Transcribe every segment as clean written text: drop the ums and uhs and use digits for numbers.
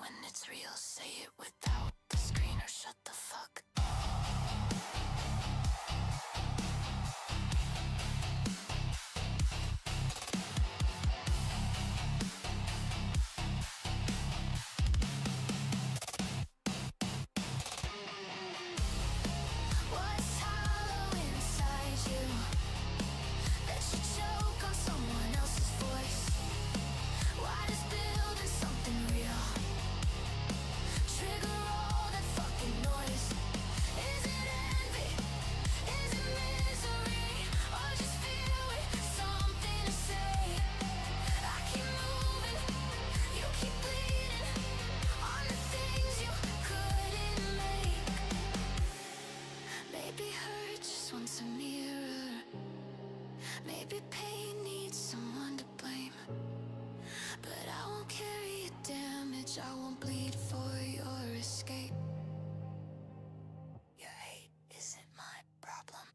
When it's real, say it without the screen or shut the fuck up. What's hollow inside you that you choke on someone else's voice? Why does building something real trigger all that fucking noise? Is it envy? Is it misery? Or just fear with something to say? I keep moving, you keep bleeding on the things you couldn't make. Maybe hurt just wants a mirror. Maybe pain needs someone to blame. But I won't carry your damage, I won't bleed for your escape. Your hate isn't my problem.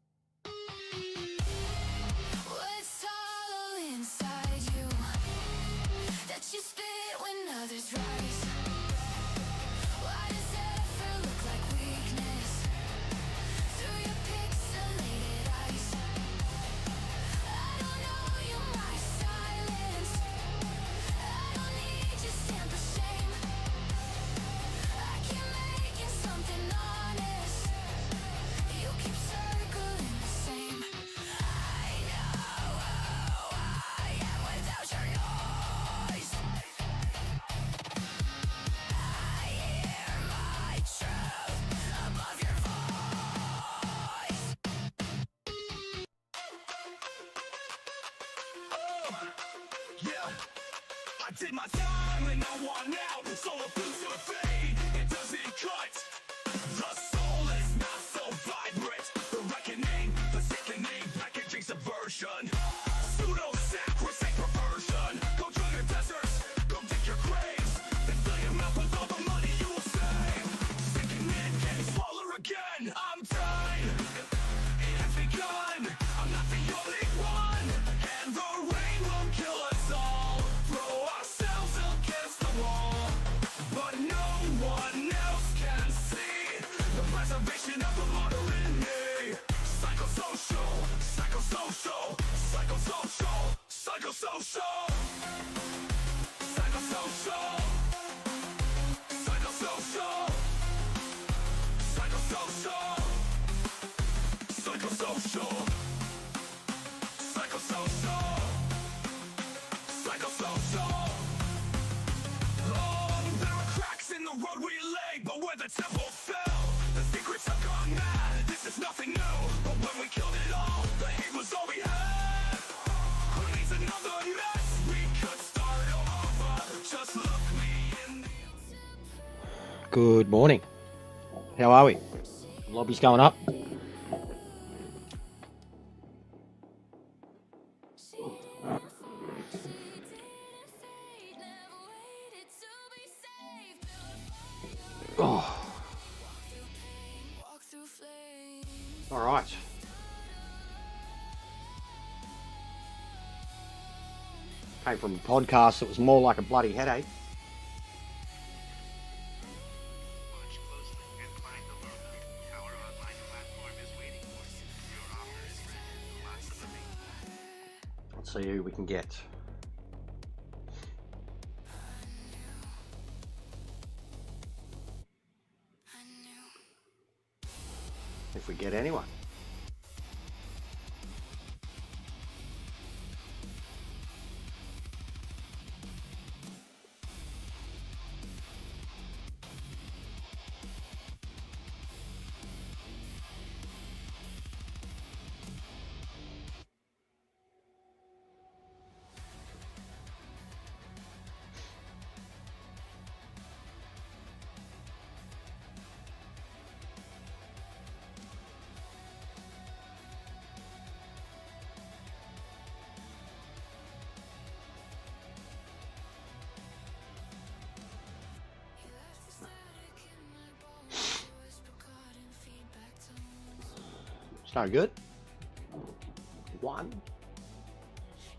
What's hollow inside you that you spit when others rise? Why does effort look like weakness through your pixelated eyes? I don't know you, my silence. I don't need your stamp of shame. I keep making something honest. You keep circling the same. I know who I am without your noise. I hear my truth above your voice. Yeah, I did my time and I want out. So a piece of fade, it doesn't cut. The soul is not so vibrant. The reckoning, the sickening, packaging subversion. Pseudo-sacrosanct perversion. Go drill your deserts, go dig your graves. Then fill your mouth with all the money you will save. Sinking in, can't swallow again. I'm done. It has begun. I'm not the only one. And the rain will kill us all. Throw ourselves against the wall. But no one else can see the preservation of the martyr in me. Psychosocial, psychosocial, psychosocial, psychosocial, psychosocial, psychosocial, psychosocial, psychosocial, psychosocial, psychosocial. Oh, there are cracks in the road we lay, but where the temple fell, the secrets have gone mad. This is nothing new, but when we killed it all, the hate was all we had. Who needs another mess? We could start over. Just look me in the Good morning. How are we? Lobby's going up. Oh, Walk through flames. all right. Came from a podcast that was more like a bloody headache. Watch closely and find the logo. Our online platform is waiting for you. Your offer is ready. Lots of amazing. Let's see who we can get. I knew. If we get anyone. You left the static in my bones. You whisper caught in feedback tones. It's no good. One.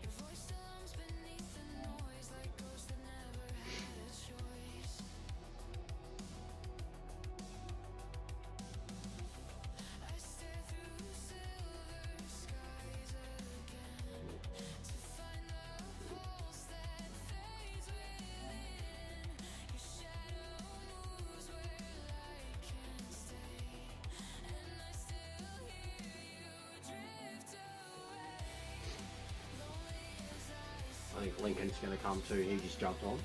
Your voice still hums beneath the noise like ghosts that never had a choice. Lincoln's going to come too. He just jumped on.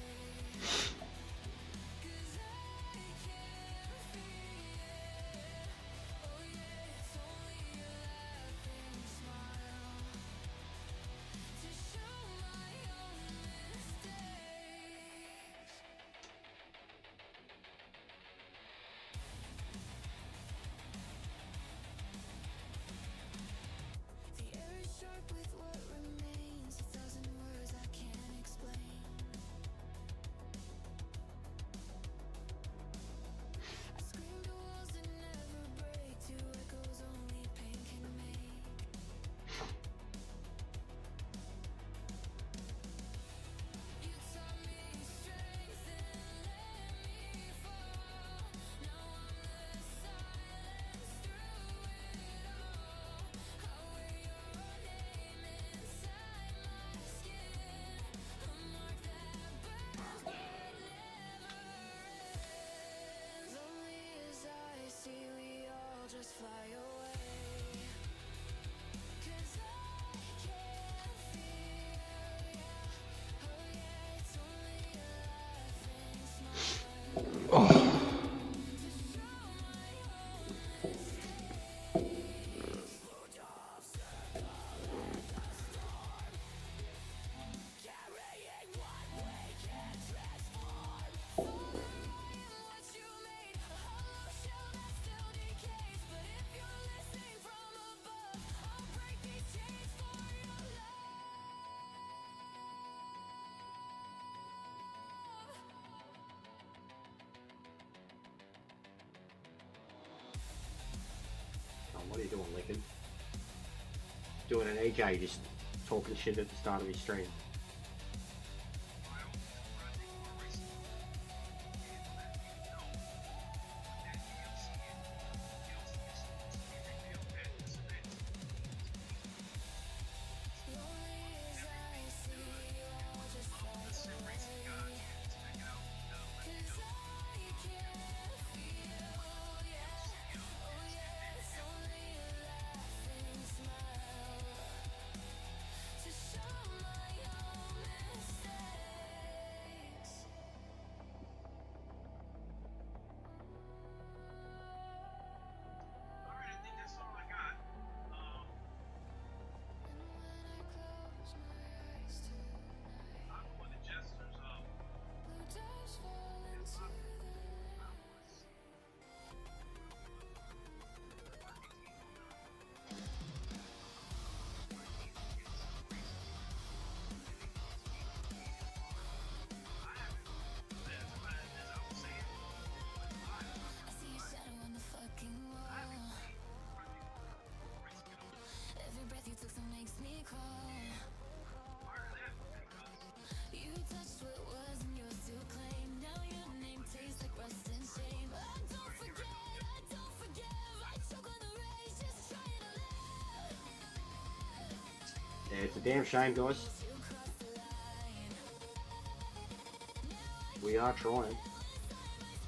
The air is sharp with what remains. 1,000 words I can't explain. I scream to walls that never break. To echoes only pain can make. You taught me strength and let me fall. Now I'm the silence through it all. I wear your name inside my skin, a mark that burns but never ends. Lonely as I see, we all just fly away. 'Cause I can't feel ya. Oh yeah, it's only a laughing smile. What you made, a hollow shell that still decays. But if you're listening from above, I'll break these chains for your love. Oh, what are you doing, Lincoln? Doing an EJ, just talking shit at the start of his stream. Lonely as I see, you all just fly away. 'Cause I can't feel ya. Oh yeah, it's only a laughing smile to show my own mistakes. Alright, I think that's all I got. And when I close my eyes tonight, I'm with the jesters of blue doves fall into the night. I see your shadow on the fucking wall. Every breath you took that makes me crawl. You touched what wasn't yours to claim. Now your name tastes like rust and shame. I don't forget, I don't forgive. I choke on the rage, just trying to live. Yeah, it's a damn shame, guys. To cross the line. We are trying.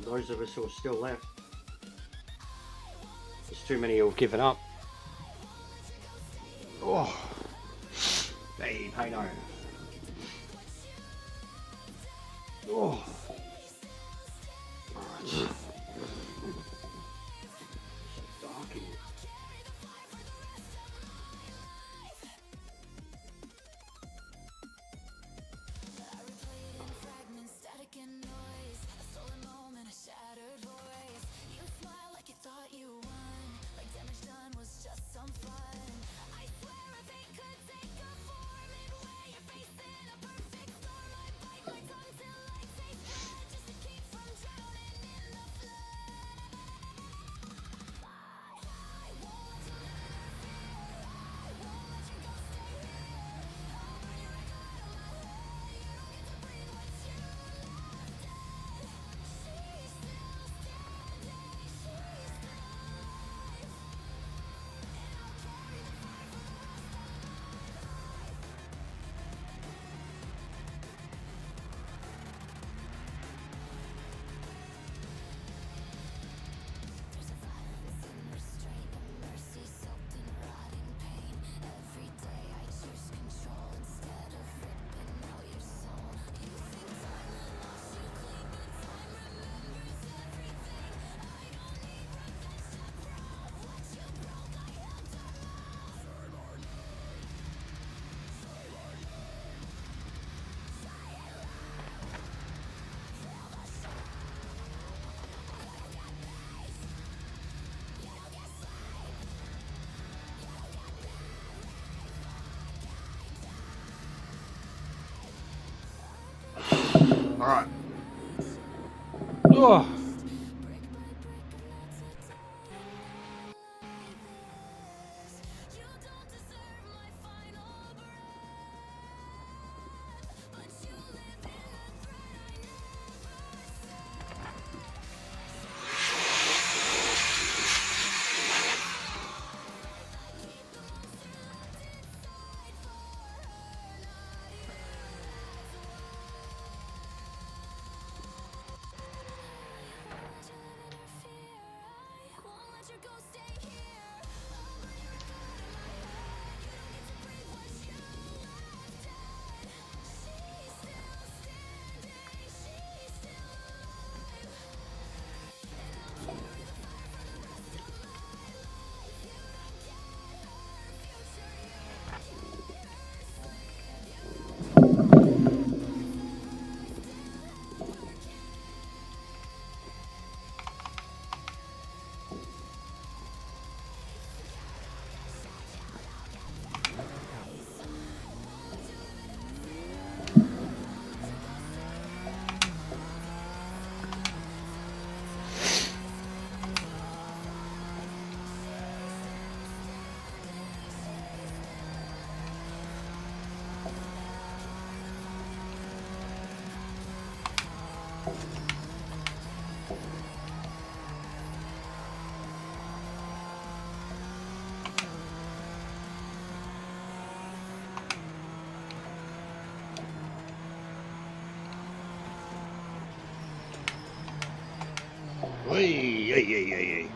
Those of us who are still left. There's too many who have given up. Oh, hey, no. Oh. Alright. Dark in here. I replay it in fragments, static and noise. A stolen moment, a shattered voice. You smile like you thought you won, like damage done was just some fun. I swear if it could take a form, midway you're facing a perfect storm. I bite my tongue till I taste blood, just to keep from drowning in the Alright. Oh. Hey.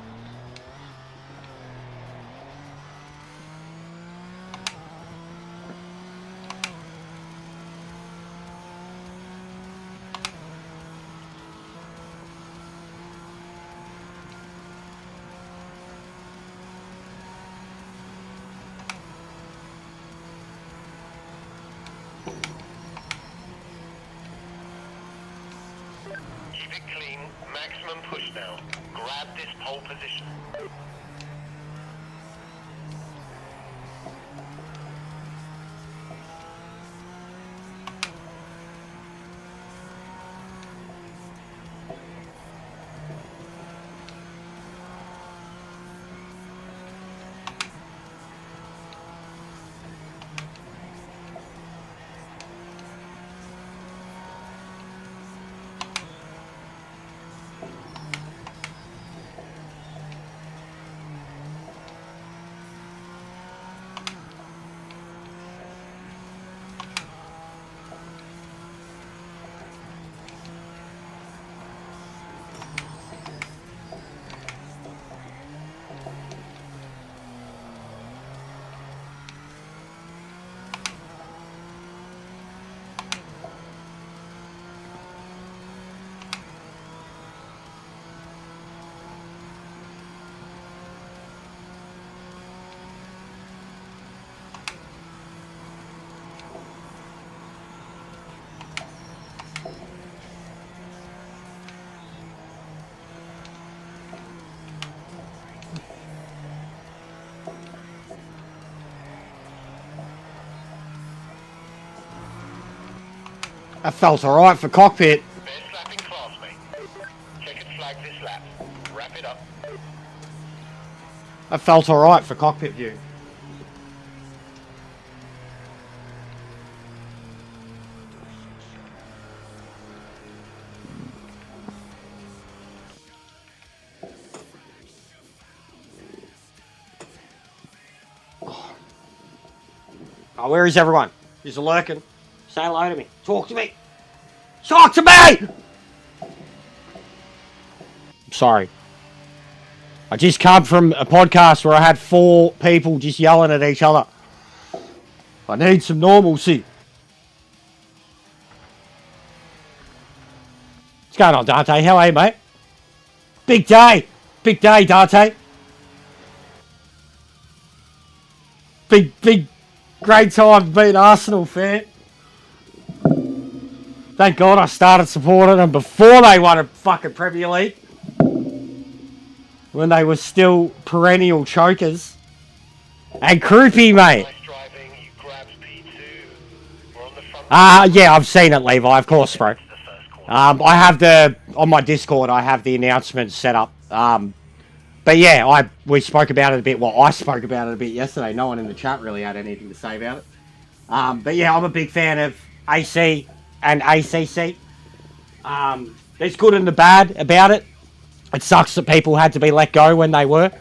Keep it clean. Maximum push now. Grab this pole position. That felt alright for cockpit. Best lap in class, mate. Checkered flag this lap. Wrap it up. That felt alright for cockpit view. Oh, where is everyone? He's lurking. Say hello to me. Talk to me. Talk to me! I'm sorry. I just come from a podcast where I had 4 people just yelling at each other. I need some normalcy. What's going on, Dante? How are you, mate? Big day. Big day, Dante. Big, great time being Arsenal fan. Thank God I started supporting them before they won a fucking Premier League. When they were still perennial chokers. And Croupy, mate. Nice driving. You grabbed P2. We're on the front. Yeah, I've seen it, Levi. Of course, bro. The first corner. I have on my Discord, I have the announcements set up. But yeah, we spoke about it a bit. Well, I spoke about it a bit yesterday. No one in the chat really had anything to say about it. But yeah, I'm a big fan of AC and ACC. There's good and the bad about it. It sucks that people had to be let go when they were.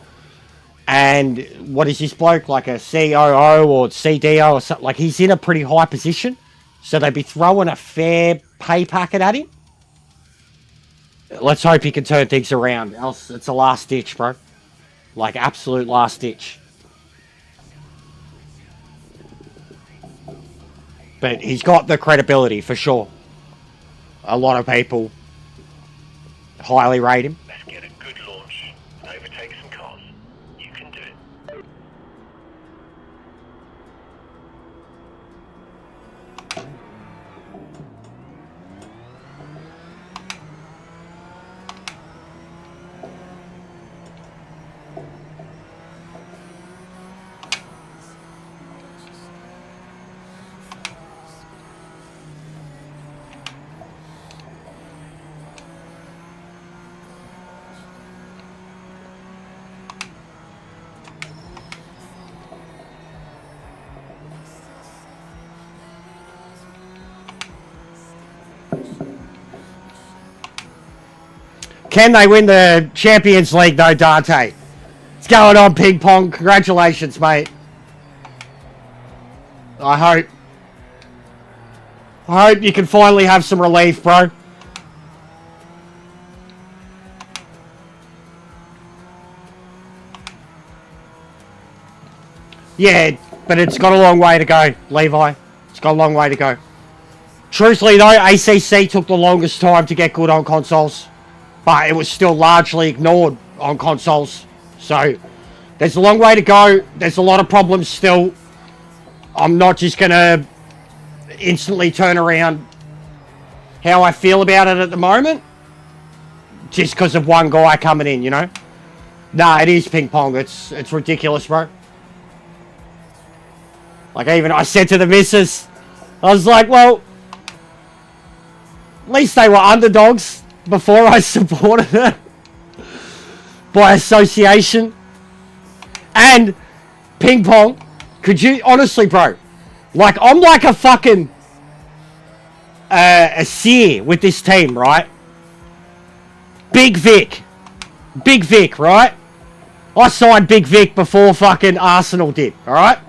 And what is this bloke, like a COO or CDO or something? Like, he's in a pretty high position. So they'd be throwing a fair pay packet at him. Let's hope he can turn things around. Else, it's a last ditch, bro. Like, absolute last ditch. But he's got the credibility, for sure. A lot of people highly rate him. Let's get a good launch and overtake some cars. You can do it. Can they win the Champions League, though, Dante? It's going on, ping pong. Congratulations, mate. I hope you can finally have some relief, bro. Yeah, but it's got a long way to go, Levi. It's got a long way to go. Truthfully, though, ACC took the longest time to get good on consoles. But it was still largely ignored on consoles. So, there's a long way to go. There's a lot of problems still. I'm not just going to instantly turn around how I feel about it at the moment. Just because of one guy coming in, you know? Nah, it is ping pong. It's ridiculous, bro. Like, even I said to the missus, I was like, well, at least they were underdogs before I supported it by association. And ping pong, could you honestly, bro, like, I'm like a fucking a seer with this team, right? Big Vic, right? I signed Big Vic before fucking Arsenal did, all right?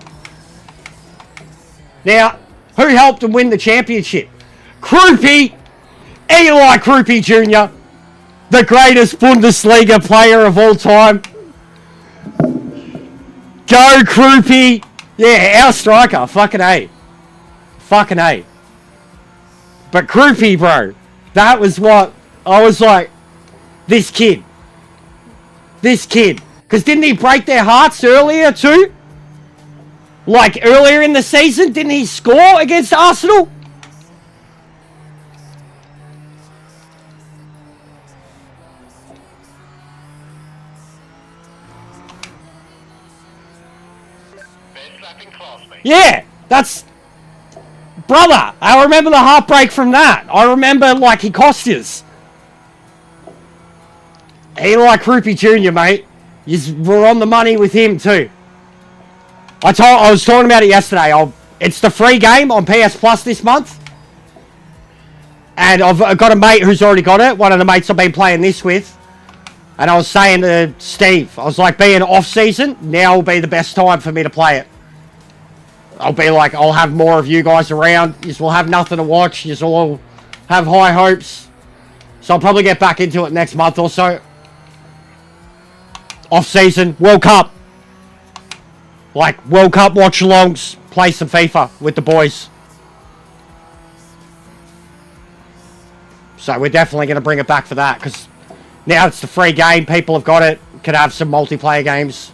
Now, who helped them win the championship? Krupi, Eli Krupi Jr., the greatest Bundesliga player of all time. Go Krupi. Yeah, our striker. Fucking A. Fucking A. But Krupi, bro, that was what I was like, this kid. Because didn't he break their hearts earlier too? Like earlier in the season, didn't he score against Arsenal? Yeah, that's... Brother, I remember the heartbreak from that. I remember, like, he cost us. Eli Krupi Jr., mate. We're on the money with him, too. I was talking about it yesterday. It's the free game on PS Plus this month. And I've got a mate who's already got it. One of the mates I've been playing this with. And I was saying to Steve, I was like, being off-season, now will be the best time for me to play it. I'll be like, I'll have more of you guys around. You will have nothing to watch. You will have high hopes. So I'll probably get back into it next month or so. Off-season, World Cup. Like, World Cup watch-alongs. Play some FIFA with the boys. So we're definitely going to bring it back for that. Because now it's the free game. People have got it. Could have some multiplayer games.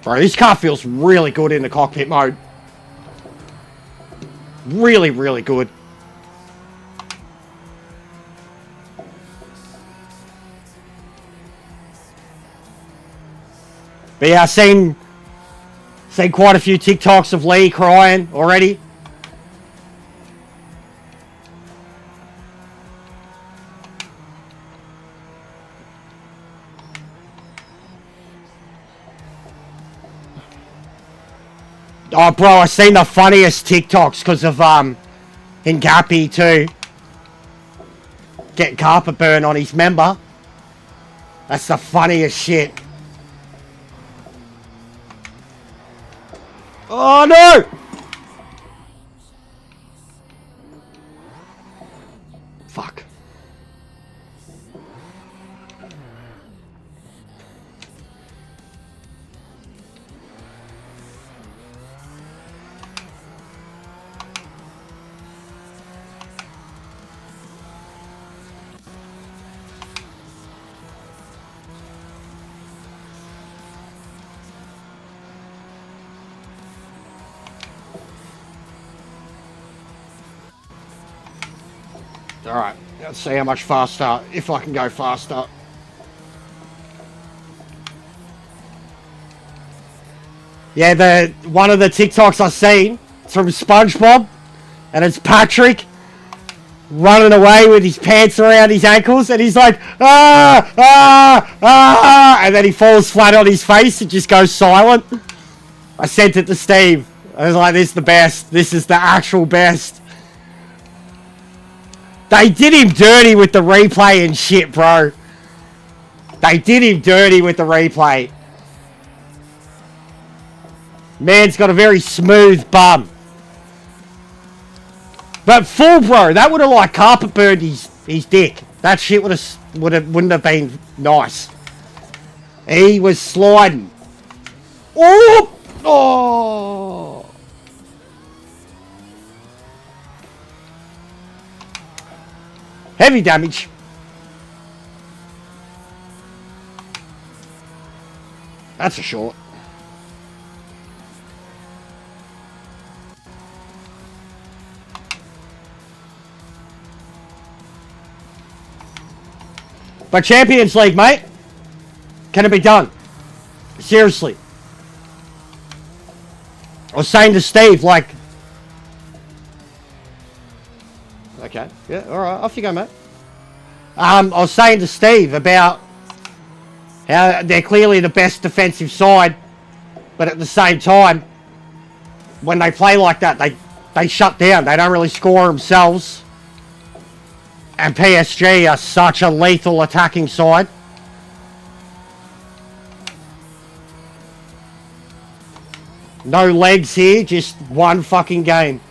Bro, this car feels really good in the cockpit mode. Really, really good. But yeah, I've seen quite a few TikToks of Lee crying already. Oh, bro, I seen the funniest TikToks because of Ngapi too. Getting carpet burn on his member. That's the funniest shit. Oh no! Fuck. Alright, let's see how much faster, if I can go faster. Yeah, one of the TikToks I've seen, it's from SpongeBob, and it's Patrick running away with his pants around his ankles, and he's like, ah, ah, ah, and then he falls flat on his face and just goes silent. I sent it to Steve. I was like, this is the best. This is the actual best. They did him dirty with the replay and shit, bro. They did him dirty with the replay. Man's got a very smooth bum. But full, bro, that would have like carpet burned his dick. That shit wouldn't have been nice. He was sliding. Oh! Oh! Heavy damage. That's a short. But Champions League, mate. Can it be done? Seriously. I was saying to Steve, like... Okay, yeah, alright, off you go, mate. I was saying to Steve about how they're clearly the best defensive side, but at the same time, when they play like that, they shut down. They don't really score themselves. And PSG are such a lethal attacking side. No legs here, just one fucking game.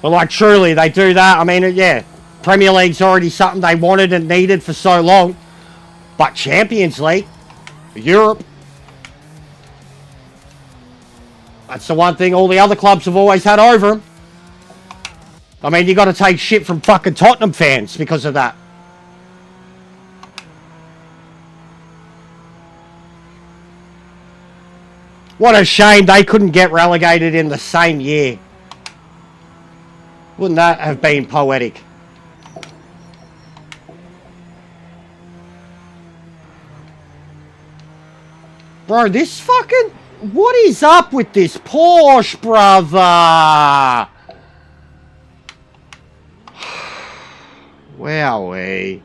But like truly, they do that. I mean, yeah, Premier League's already something they wanted and needed for so long. But Champions League, Europe, that's the one thing all the other clubs have always had over them. I mean, you got to take shit from fucking Tottenham fans because of that. What a shame they couldn't get relegated in the same year. Wouldn't that have been poetic? Bro, this fucking... What is up with this Porsche, brother? Wowee.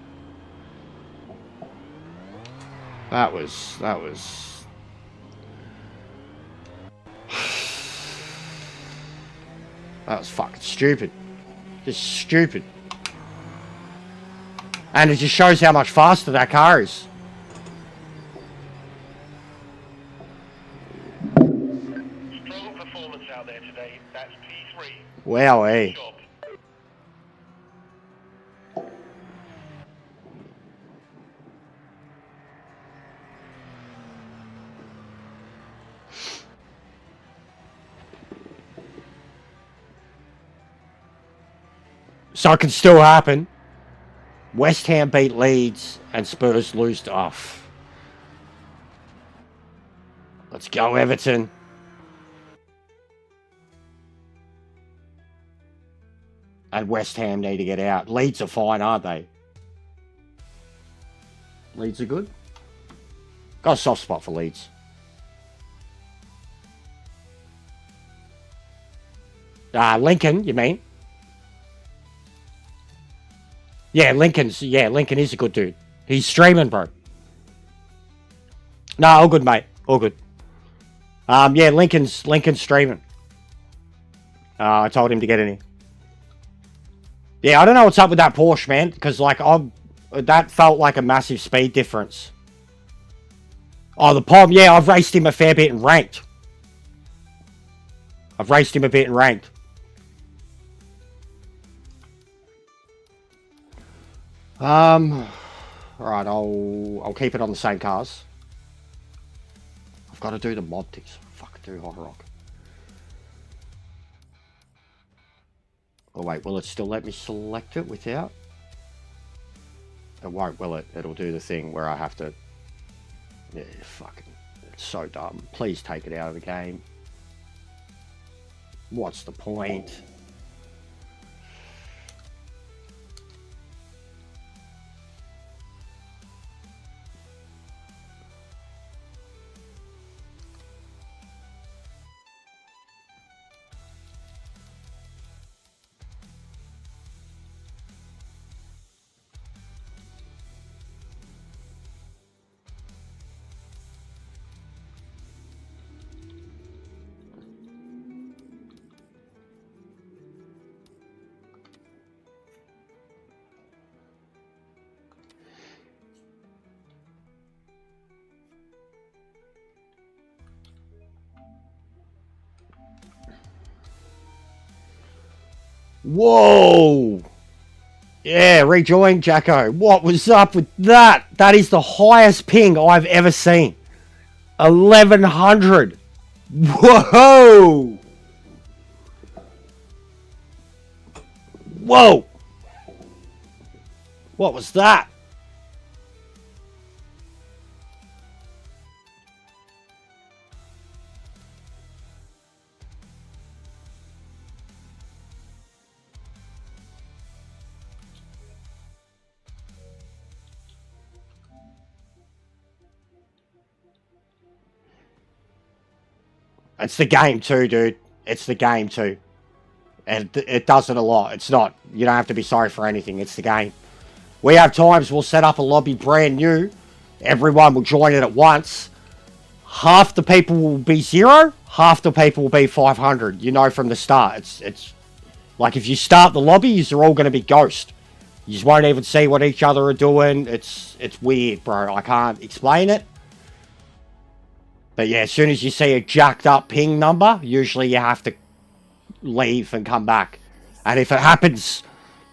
That was... That was fucking stupid. Just stupid. And it just shows how much faster that car is. Strong performance out there today. That's P3. Wowee. Job. So it can still happen. West Ham beat Leeds and Spurs lose to off. Let's go, Everton. And West Ham need to get out. Leeds are fine, aren't they? Leeds are good. Got a soft spot for Leeds. Lincoln, you mean? Yeah, Lincoln is a good dude. He's streaming, bro. No, all good, mate. All good. Yeah, Lincoln's streaming. I told him to get in here. Yeah, I don't know what's up with that Porsche, man, because like that felt like a massive speed difference. Oh, the Pom, yeah, I've raced him a fair bit and ranked. I've raced him a bit and ranked. Alright, I'll keep it on the same cars. I've got to do the mod things. Fuck, do Hot Rock. Oh wait, will it still let me select it without? It won't, will it? It'll do the thing where I have to... Yeah, fucking... It's so dumb. Please take it out of the game. What's the point? Whoa! Yeah, rejoin Jacko. What was up with that? That is the highest ping I've ever seen. 1100. Whoa! Whoa! What was that? It's the game too, dude. It's the game too. And it does it a lot. It's not, you don't have to be sorry for anything. It's the game. We have times we'll set up a lobby brand new. Everyone will join it at once. Half the people will be 0. Half the people will be 500. You know from the start. It's like if you start the lobbies, they're all going to be ghost. You just won't even see what each other are doing. It's weird, bro. I can't explain it. But yeah, as soon as you see a jacked up ping number, usually you have to leave and come back. And if it happens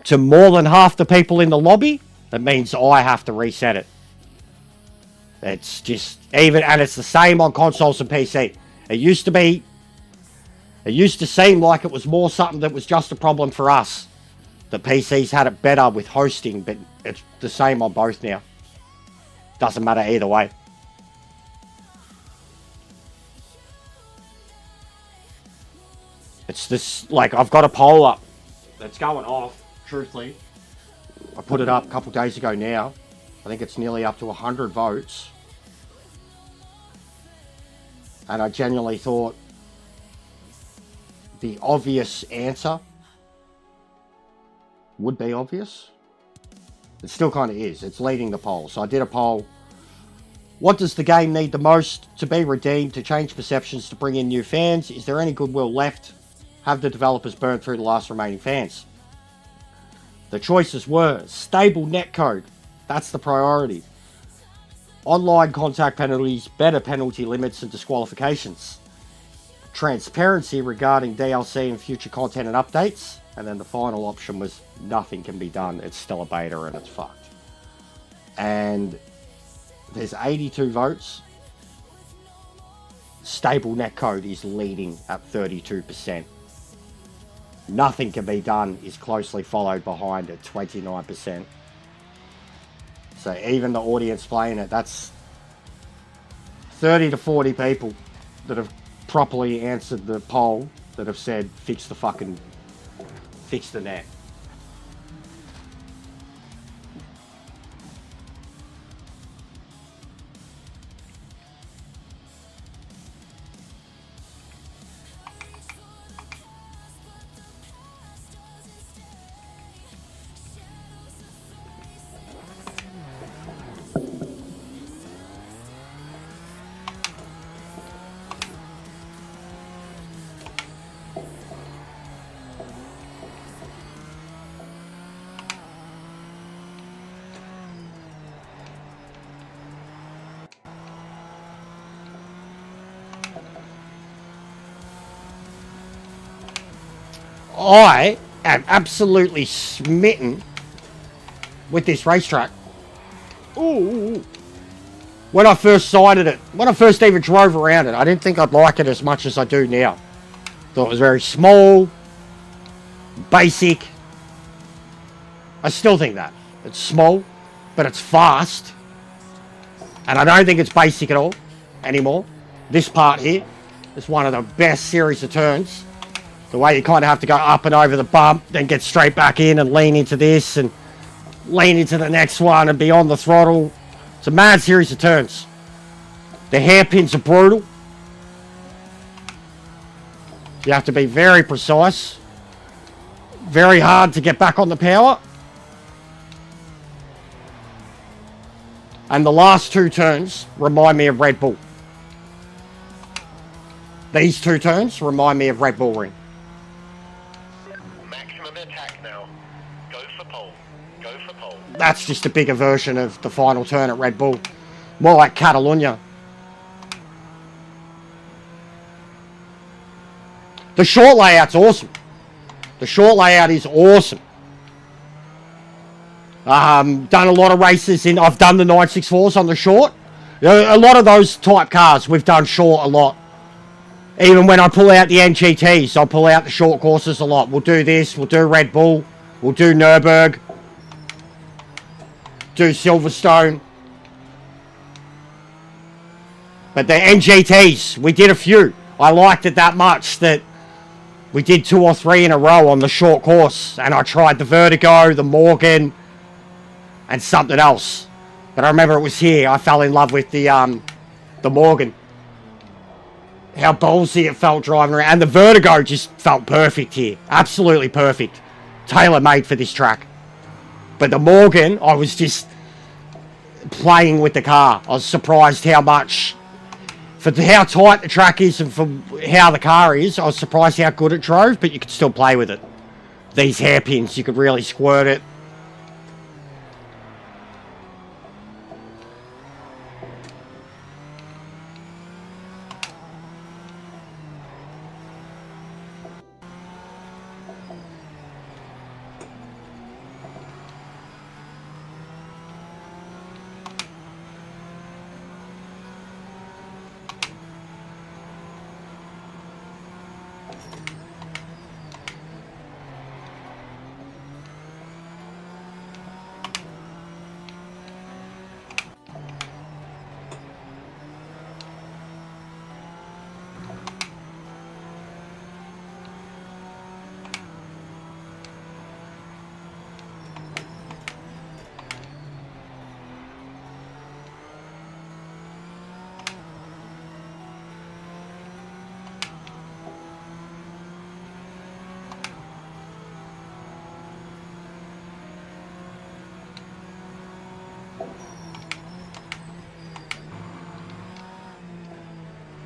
to more than half the people in the lobby, that means I have to reset it. It's just even, and it's the same on consoles and PC. It used to seem like it was more something that was just a problem for us. The PCs had it better with hosting, but it's the same on both now. Doesn't matter either way. It's this, like, I've got a poll up that's going off, truthfully. I put it up a couple days ago now. I think it's nearly up to 100 votes. And I genuinely thought the obvious answer would be obvious. It still kind of is. It's leading the poll. So I did a poll. What does the game need the most to be redeemed, to change perceptions, to bring in new fans? Is there any goodwill left? Have the developers burn through the last remaining fans? The choices were stable netcode. That's the priority. Online contact penalties, better penalty limits and disqualifications. Transparency regarding DLC and future content and updates. And then the final option was nothing can be done. It's still a beta and it's fucked. And there's 82 votes. Stable netcode is leading at 32%. Nothing can be done is closely followed behind at 29%. So even the audience playing it, that's 30 to 40 people that have properly answered the poll that have said fix the net. I am absolutely smitten with this racetrack. Ooh. When I first sighted it, when I first even drove around it, I didn't think I'd like it as much as I do now. Thought it was very small, basic. I still think that. It's small, but it's fast. And I don't think it's basic at all anymore. This part here is one of the best series of turns. The way you kind of have to go up and over the bump, then get straight back in and lean into this and lean into the next one and be on the throttle. It's a mad series of turns. The hairpins are brutal. You have to be very precise. Very hard to get back on the power. And the last two turns remind me of Red Bull. These two turns remind me of Red Bull Ring. Maximum attack now. Go for pole. Go for pole. That's just a bigger version of the final turn at Red Bull. More like Catalunya. The short layout's awesome. The short layout is awesome. Done a lot of races in. I've done the 964s on the short. A lot of those type cars we've done short a lot. Even when I pull out the NGTs, I'll pull out the short courses a lot. We'll do this. We'll do Red Bull. We'll do Nürburgring. Do Silverstone. But the NGTs, we did a few. I liked it that much that we did 2 or 3 in a row on the short course. And I tried the Vertigo, the Morgan, and something else. But I remember it was here. I fell in love with the Morgan. How ballsy it felt driving around. And the Vertigo just felt perfect here. Absolutely perfect. Tailor-made for this track. But the Morgan, I was just playing with the car. I was surprised how much, for how tight the track is and for how the car is, I was surprised how good it drove, but you could still play with it. These hairpins, you could really squirt it.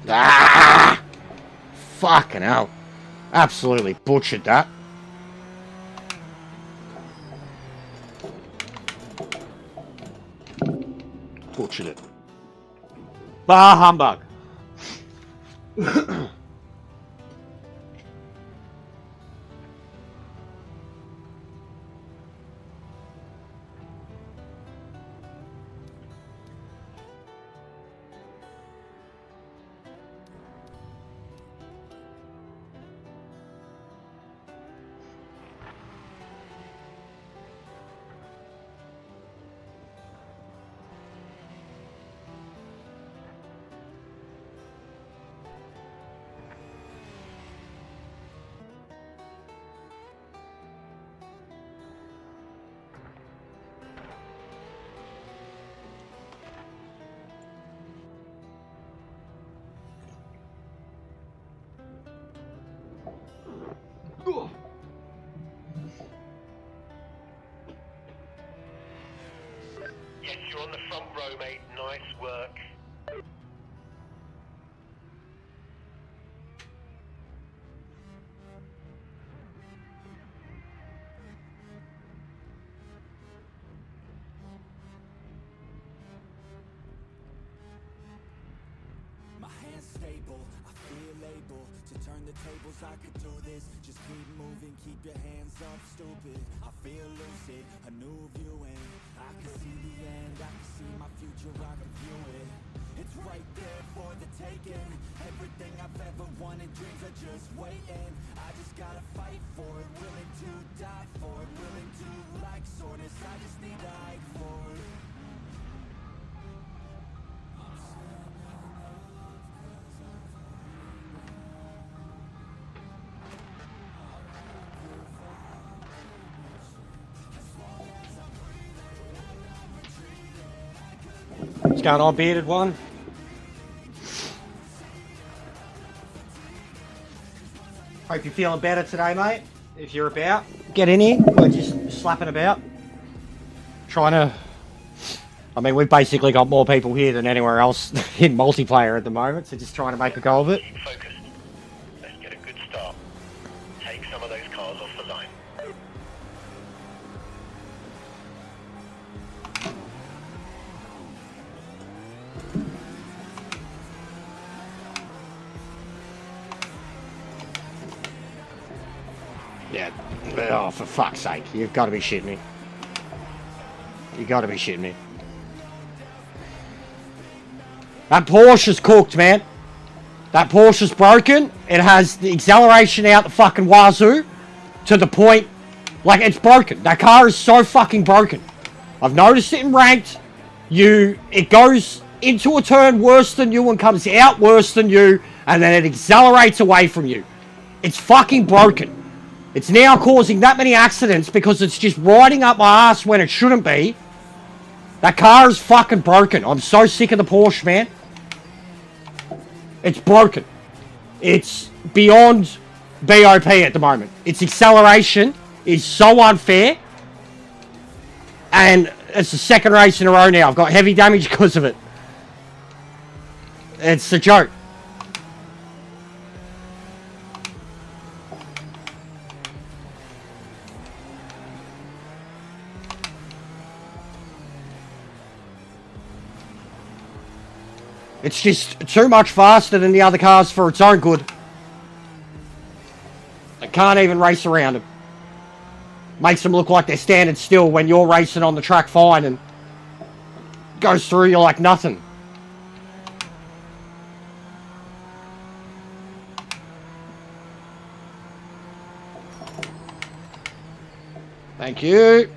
Ah! Fucking hell. Absolutely butchered that. Butchered it. Bah humbug. Yes, you're on the front row, mate. Nice work. My hands stay unstable. I feel able to turn the tables, I could do this. Just keep moving, keep your hands up, stupid. I feel lucid, a new viewing. I can see the end, I can see my future, I can view it. It's right there for the taking. Everything I've ever wanted, dreams are just waiting. I just gotta fight for it, willing to die for it, willing to like soreness, I just need to hide for it. What's going on, bearded one? Hope you're feeling better today, mate. If you're about, get in here. We're just slapping about. Trying to... I mean, we've basically got more people here than anywhere else in multiplayer at the moment, so just trying to make a go of it. Keep focused. Let's get a good start. Take some of those cars off the line. Yeah. Oh, for fuck's sake. You've got to be shitting me. You got to be shitting me. That Porsche's cooked, man. That Porsche's broken. It has the acceleration out the fucking wazoo to the point, like, it's broken. That car is so fucking broken. I've noticed it in ranked. It goes into a turn worse than you and comes out worse than you, and then it accelerates away from you. It's fucking broken. It's now causing that many accidents because it's just riding up my ass when it shouldn't be. That car is fucking broken. I'm so sick of the Porsche, man. It's broken. It's beyond BOP at the moment. Its acceleration is so unfair. And it's the second race in a row now. I've got heavy damage because of it. It's a joke. It's just too much faster than the other cars for its own good. I can't even race around them. Makes them look like they're standing still when you're racing on the track fine and goes through you like nothing. Thank you.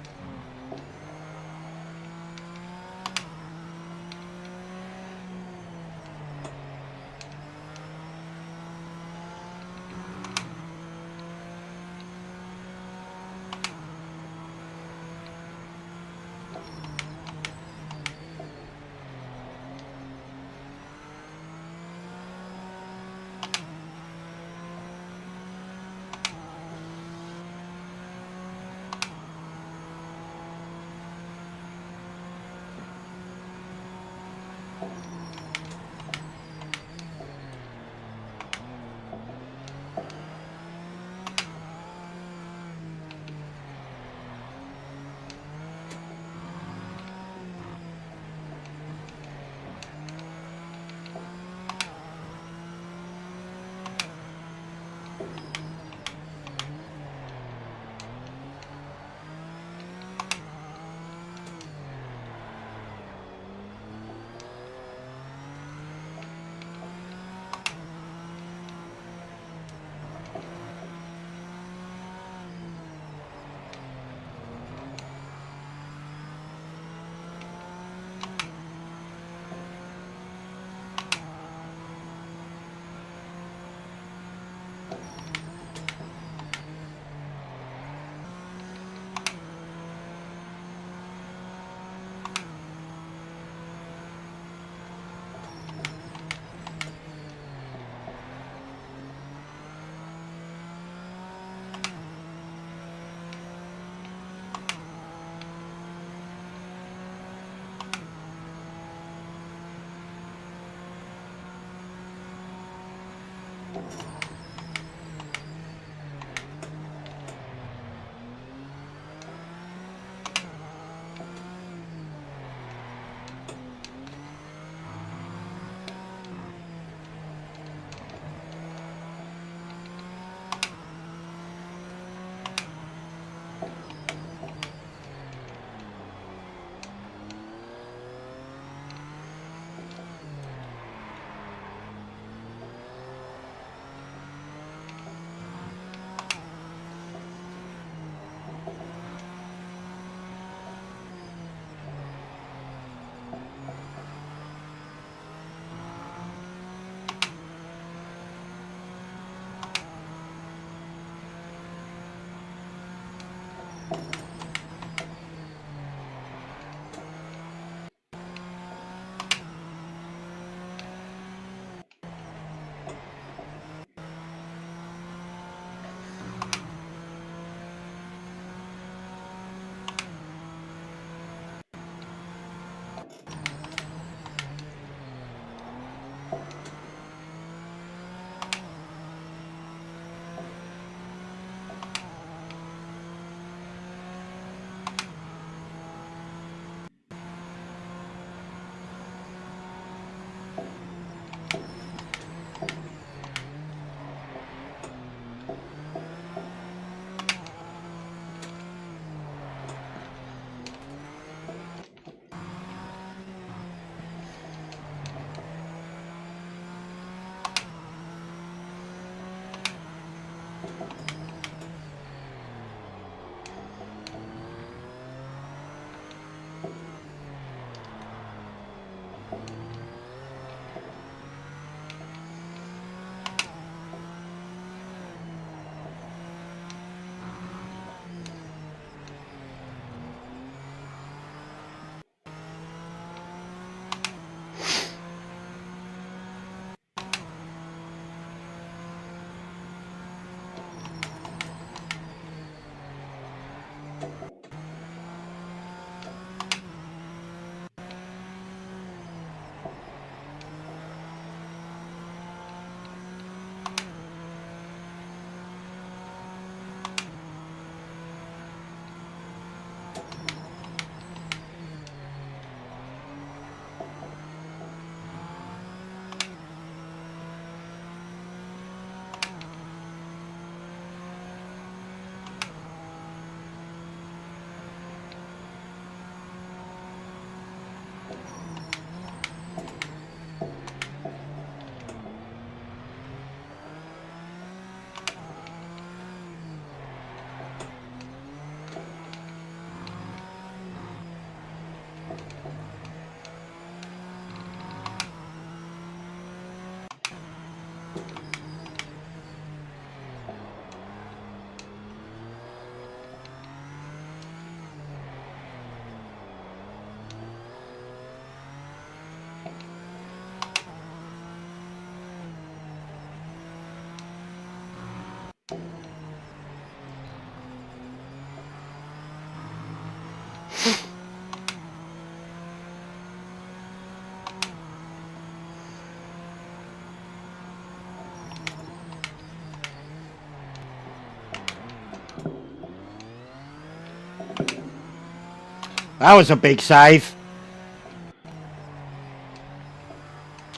That was a big save.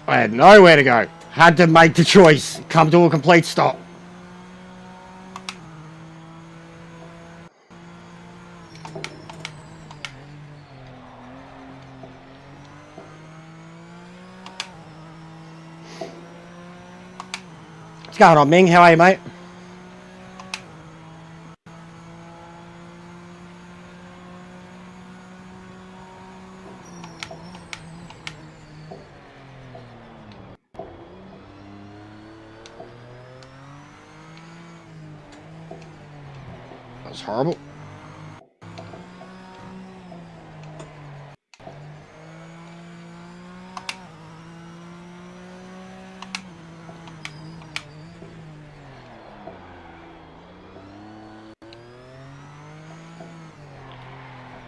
I had nowhere to go. Had to make the choice. Come to a complete stop. What's going on, Ming? How are you, mate? That was horrible.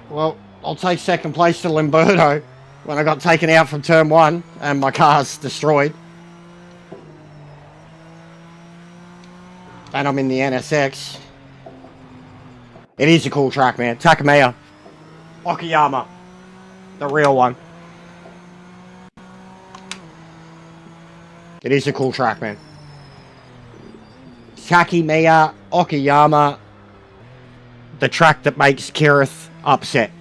Well, I'll take second place to Limberto when I got taken out from turn 1 and my car's destroyed. And I'm in the NSX. It is a cool track, man. Takamiya. Okayama. The real one. It is a cool track, man. Takamiya Okayama. The track that makes Kirith upset.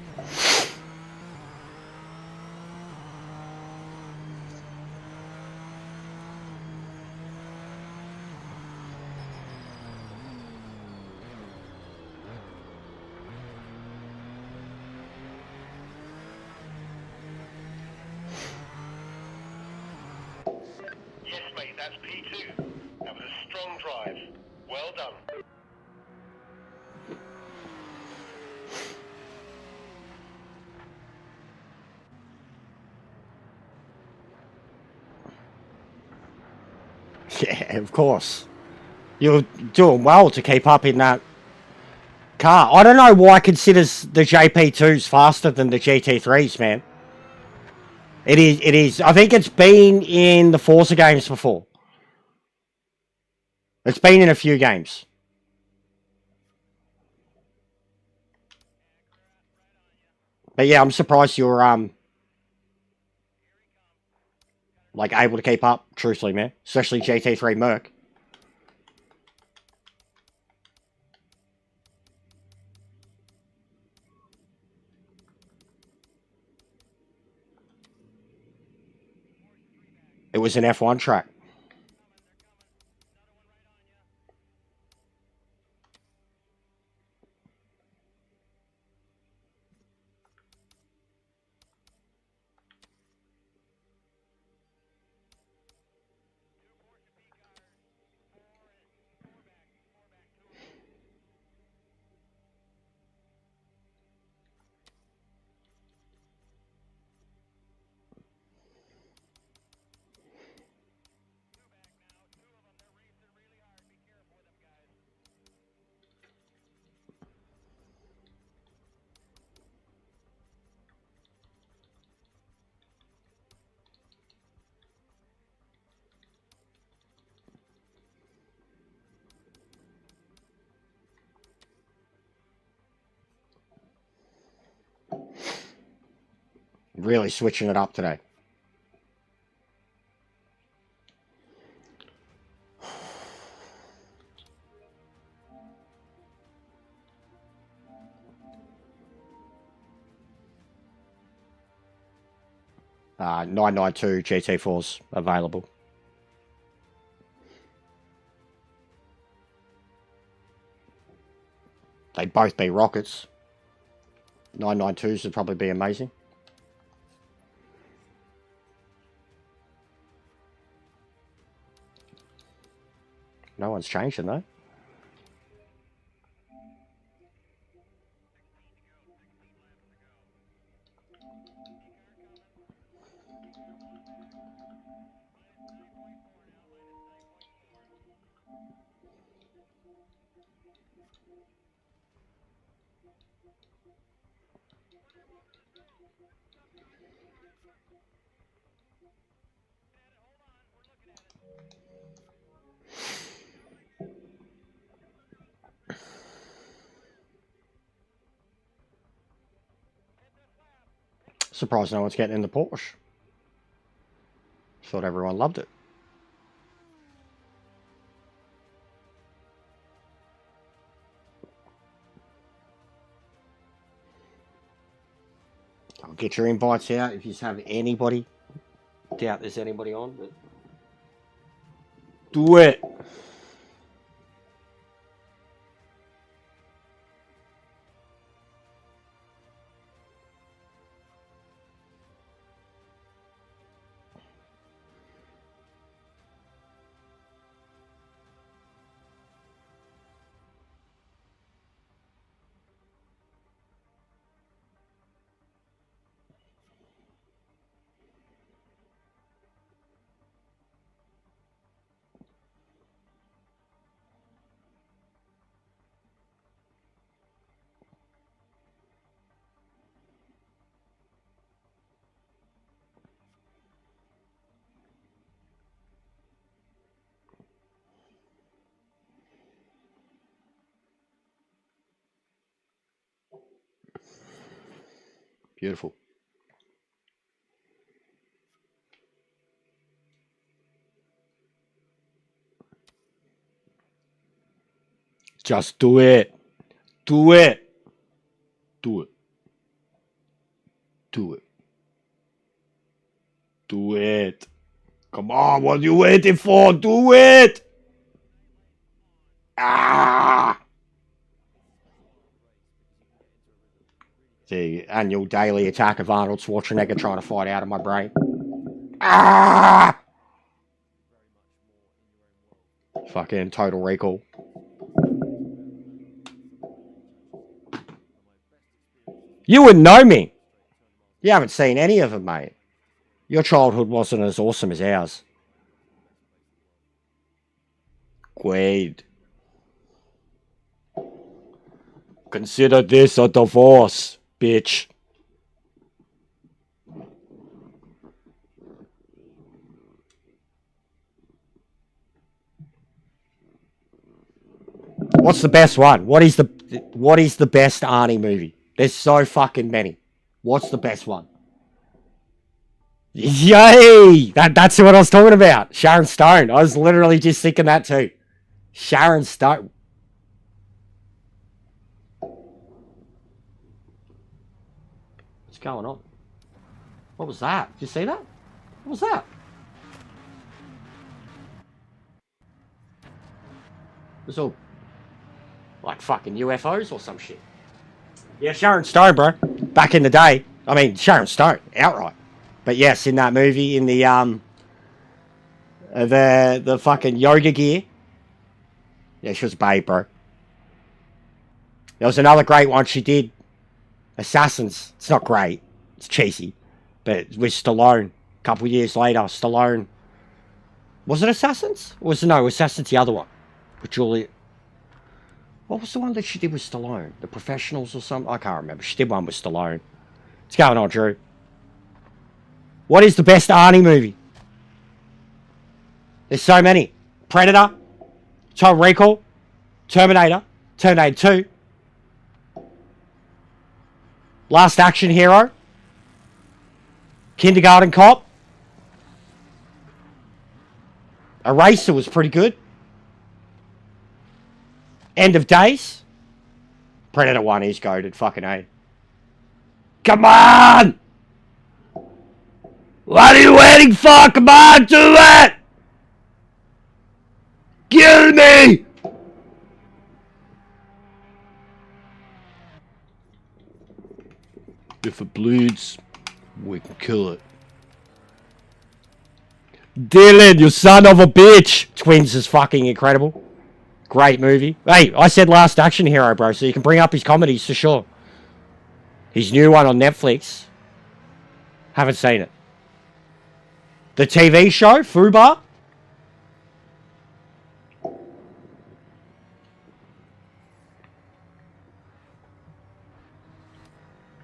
Yes, mate, that's P2. That was a strong drive. Well done. Yeah, of course. You're doing well to keep up in that car. I don't know why it considers the JP2s faster than the GT3s, man. It is. It is. I think it's been in the Forza games before. It's been in a few games. But yeah, I'm surprised you're like able to keep up. Truthfully, man, especially GT3 Merc. It was an F1 track. Really switching it up today. Uh, 992 GT4s available. They'd both be rockets. 992s would probably be amazing. No one's changing though. Surprised no one's getting in the Porsche. Thought everyone loved it. I'll get your invites out if you have anybody. Doubt there's anybody on, but do it. Beautiful. Just do it. Do it. Do it. Do it. Do it. Come on, what are you waiting for? Do it. Ah. The annual daily attack of Arnold Schwarzenegger trying to fight out of my brain. Ah! Fucking Total Recall. You wouldn't know me. You haven't seen any of them, mate. Your childhood wasn't as awesome as ours. Quaid. Consider this a divorce, bitch. What's the best one? What is the best Arnie movie? There's so fucking many. What's the best one? Yay! That's what I was talking about. Sharon Stone. I was literally just thinking that too. Sharon Stone. What's going on? What was that? Did you see that? What was that? It was all like fucking UFOs or some shit. Yeah, Sharon Stone, bro. Back in the day. I mean, Sharon Stone, outright. But yes, in that movie, in the fucking yoga gear. Yeah, she was a babe, bro. There was another great one she did. Assassins. It's not great. It's cheesy. But with Stallone. A couple of years later, Stallone. Was it Assassins? Or was it, no, Assassins the other one. With Julia. What was the one that she did with Stallone? The Professionals or something? I can't remember. She did one with Stallone. What's going on, Drew? What is the best Arnie movie? There's so many. Predator. Total Recall. Terminator. Terminator 2. Last Action Hero. Kindergarten Cop. Eraser was pretty good. End of Days. Predator 1 is goated. Fucking A. Come on! What are you waiting for? Come on, do it! Kill me! If it bleeds, we can kill it. Dylan, you son of a bitch! Twins is fucking incredible. Great movie. Hey, I said Last Action Hero, bro, so you can bring up his comedies for sure. His new one on Netflix. Haven't seen it. The TV show, Fubar.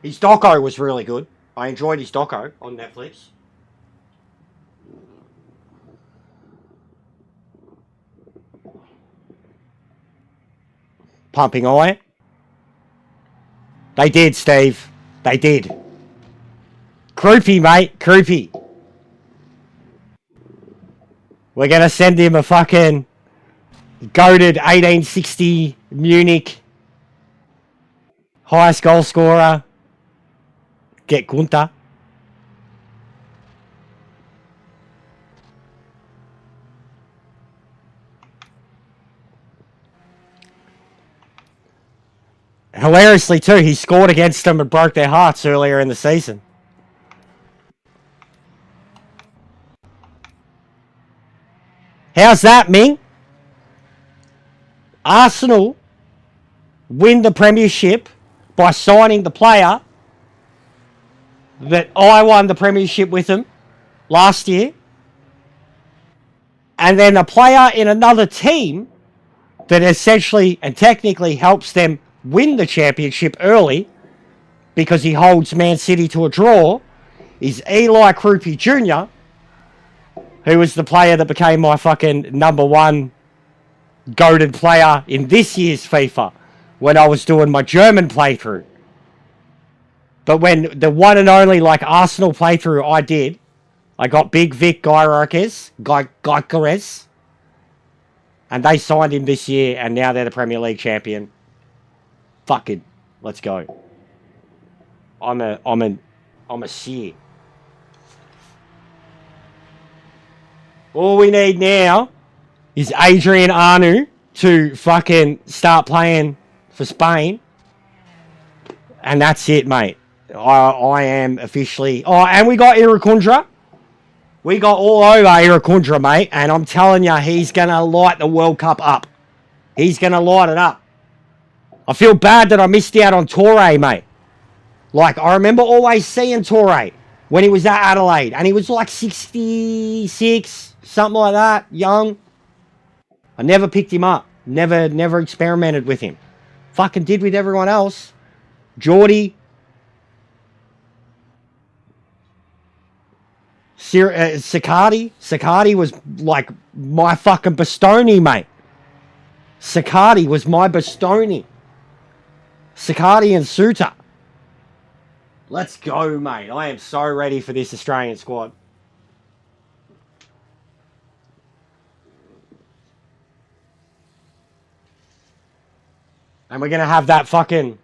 His doco was really good. I enjoyed his doco on Netflix. Pumping Iron. They did, Steve. They did. Croupy, mate. Croupy. We're going to send him a fucking goated 1860 Munich highest goal scorer. Get Gunter. Hilariously too, he scored against them and broke their hearts earlier in the season. How's that, Ming? Arsenal win the premiership by signing the player that I won the premiership with them last year. And then a player in another team that essentially and technically helps them win the championship early because he holds Man City to a draw is Eli Krupi Jr., who was the player that became my fucking number one goated player in this year's FIFA when I was doing my German playthrough. But when the one and only like Arsenal playthrough I did, I got Big Vic Gyökeres, and they signed him this year, and now they're the Premier League champion. Fucking, let's go. I'm a seer. All we need now is Adrian Anu to fucking start playing for Spain. And that's it, mate. I am officially... Oh, and we got Irukundra. We got all over Irukundra, mate. And I'm telling you, he's going to light the World Cup up. He's going to light it up. I feel bad that I missed out on Torre, mate. Like, I remember always seeing Torre when he was at Adelaide. And he was like 66, something like that, young. I never picked him up. Never experimented with him. Fucking did with everyone else. Geordie. Sicardi was like my fucking Bastoni, mate. Sakati was my Bastoni. Sakati and Suter. Let's go, mate. I am so ready for this Australian squad. And we're going to have that fucking...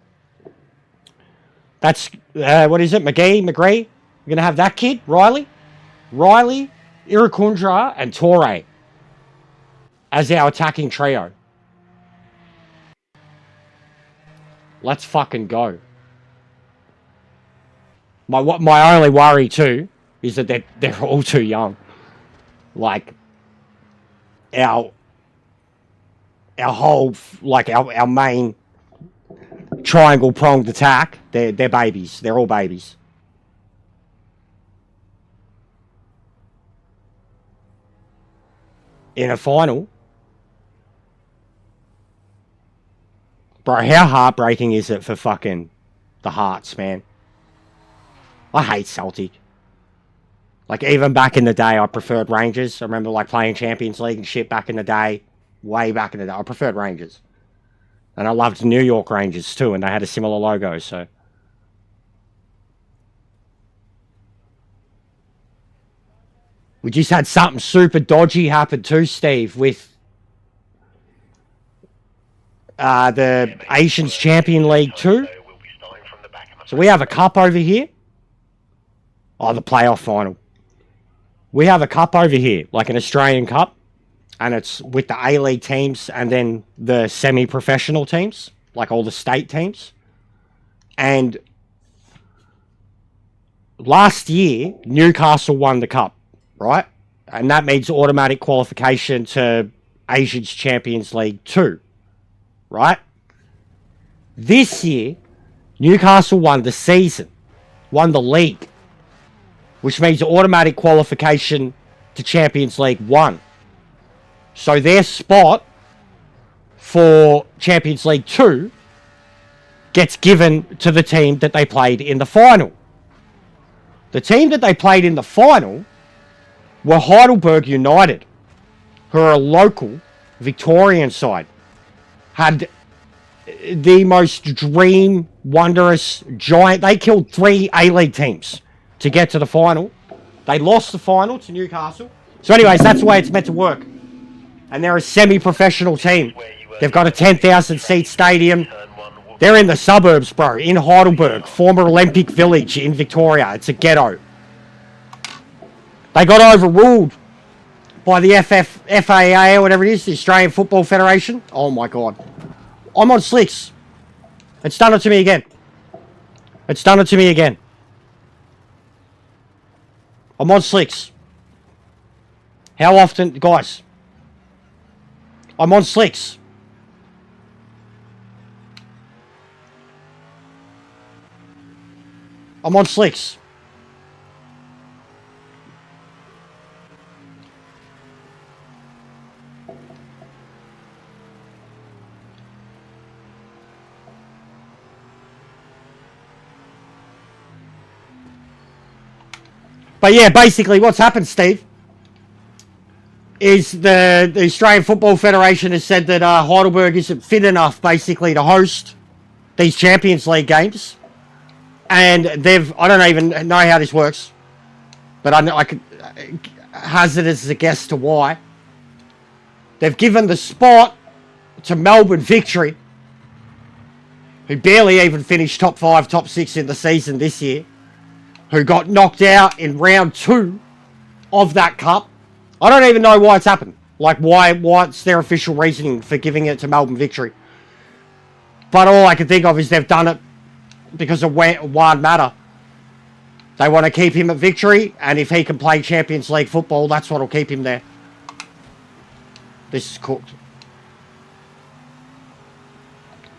That's, what is it? McGree? We're going to have that kid, Riley, Irukundra, and Torre as our attacking trio. Let's fucking go. My only worry too is that they're all too young. Like our whole our main triangle pronged attack, they're babies. They're all babies. In a final, bro, how heartbreaking is it for fucking the Hearts, man? I hate Celtic. Like, even back in the day, I preferred Rangers. I remember, like, playing Champions League and shit back in the day. Way back in the day. I preferred Rangers. And I loved New York Rangers, too, and they had a similar logo, so... We just had something super dodgy happen too, Steve, with... the Asians Champion League 2. So we have a cup over here. Oh, the playoff final. We have a cup over here, like an Australian Cup. And it's with the A-League teams and then the semi-professional teams, like all the state teams. And last year, Newcastle won the cup, right? And that means automatic qualification to Asians Champions League 2, right? This year, Newcastle won the season, won the league, which means automatic qualification to Champions League 1. So their spot for Champions League 2 gets given to the team that they played in the final. The team that they played in the final were Heidelberg United, who are a local Victorian side. Had the most dream, wondrous, giant... They killed 3 A-League teams to get to the final. They lost the final to Newcastle. So anyways, that's the way it's meant to work. And they're a semi-professional team. They've got a 10,000 seat stadium. They're in the suburbs, bro. In Heidelberg, former Olympic Village in Victoria. It's a ghetto. They got overruled by the FAA or whatever it is, the Australian Football Federation. Oh my God. I'm on slicks. It's done it to me again. It's done it to me again. I'm on slicks. How often, guys? I'm on slicks. I'm on slicks. But yeah, basically what's happened, Steve, is the Australian Football Federation has said that Heidelberg isn't fit enough, basically, to host these Champions League games. And I don't even know how this works, but I could hazard as a guess to why. They've given the spot to Melbourne Victory, who barely even finished top 5, top 6 in the season this year, who got knocked out in round 2 of that cup. I don't even know why it's happened. Like, what's their official reasoning for giving it to Melbourne Victory? But all I can think of is they've done it because of one matter. They want to keep him at Victory, and if he can play Champions League football, that's what'll keep him there. This is cooked.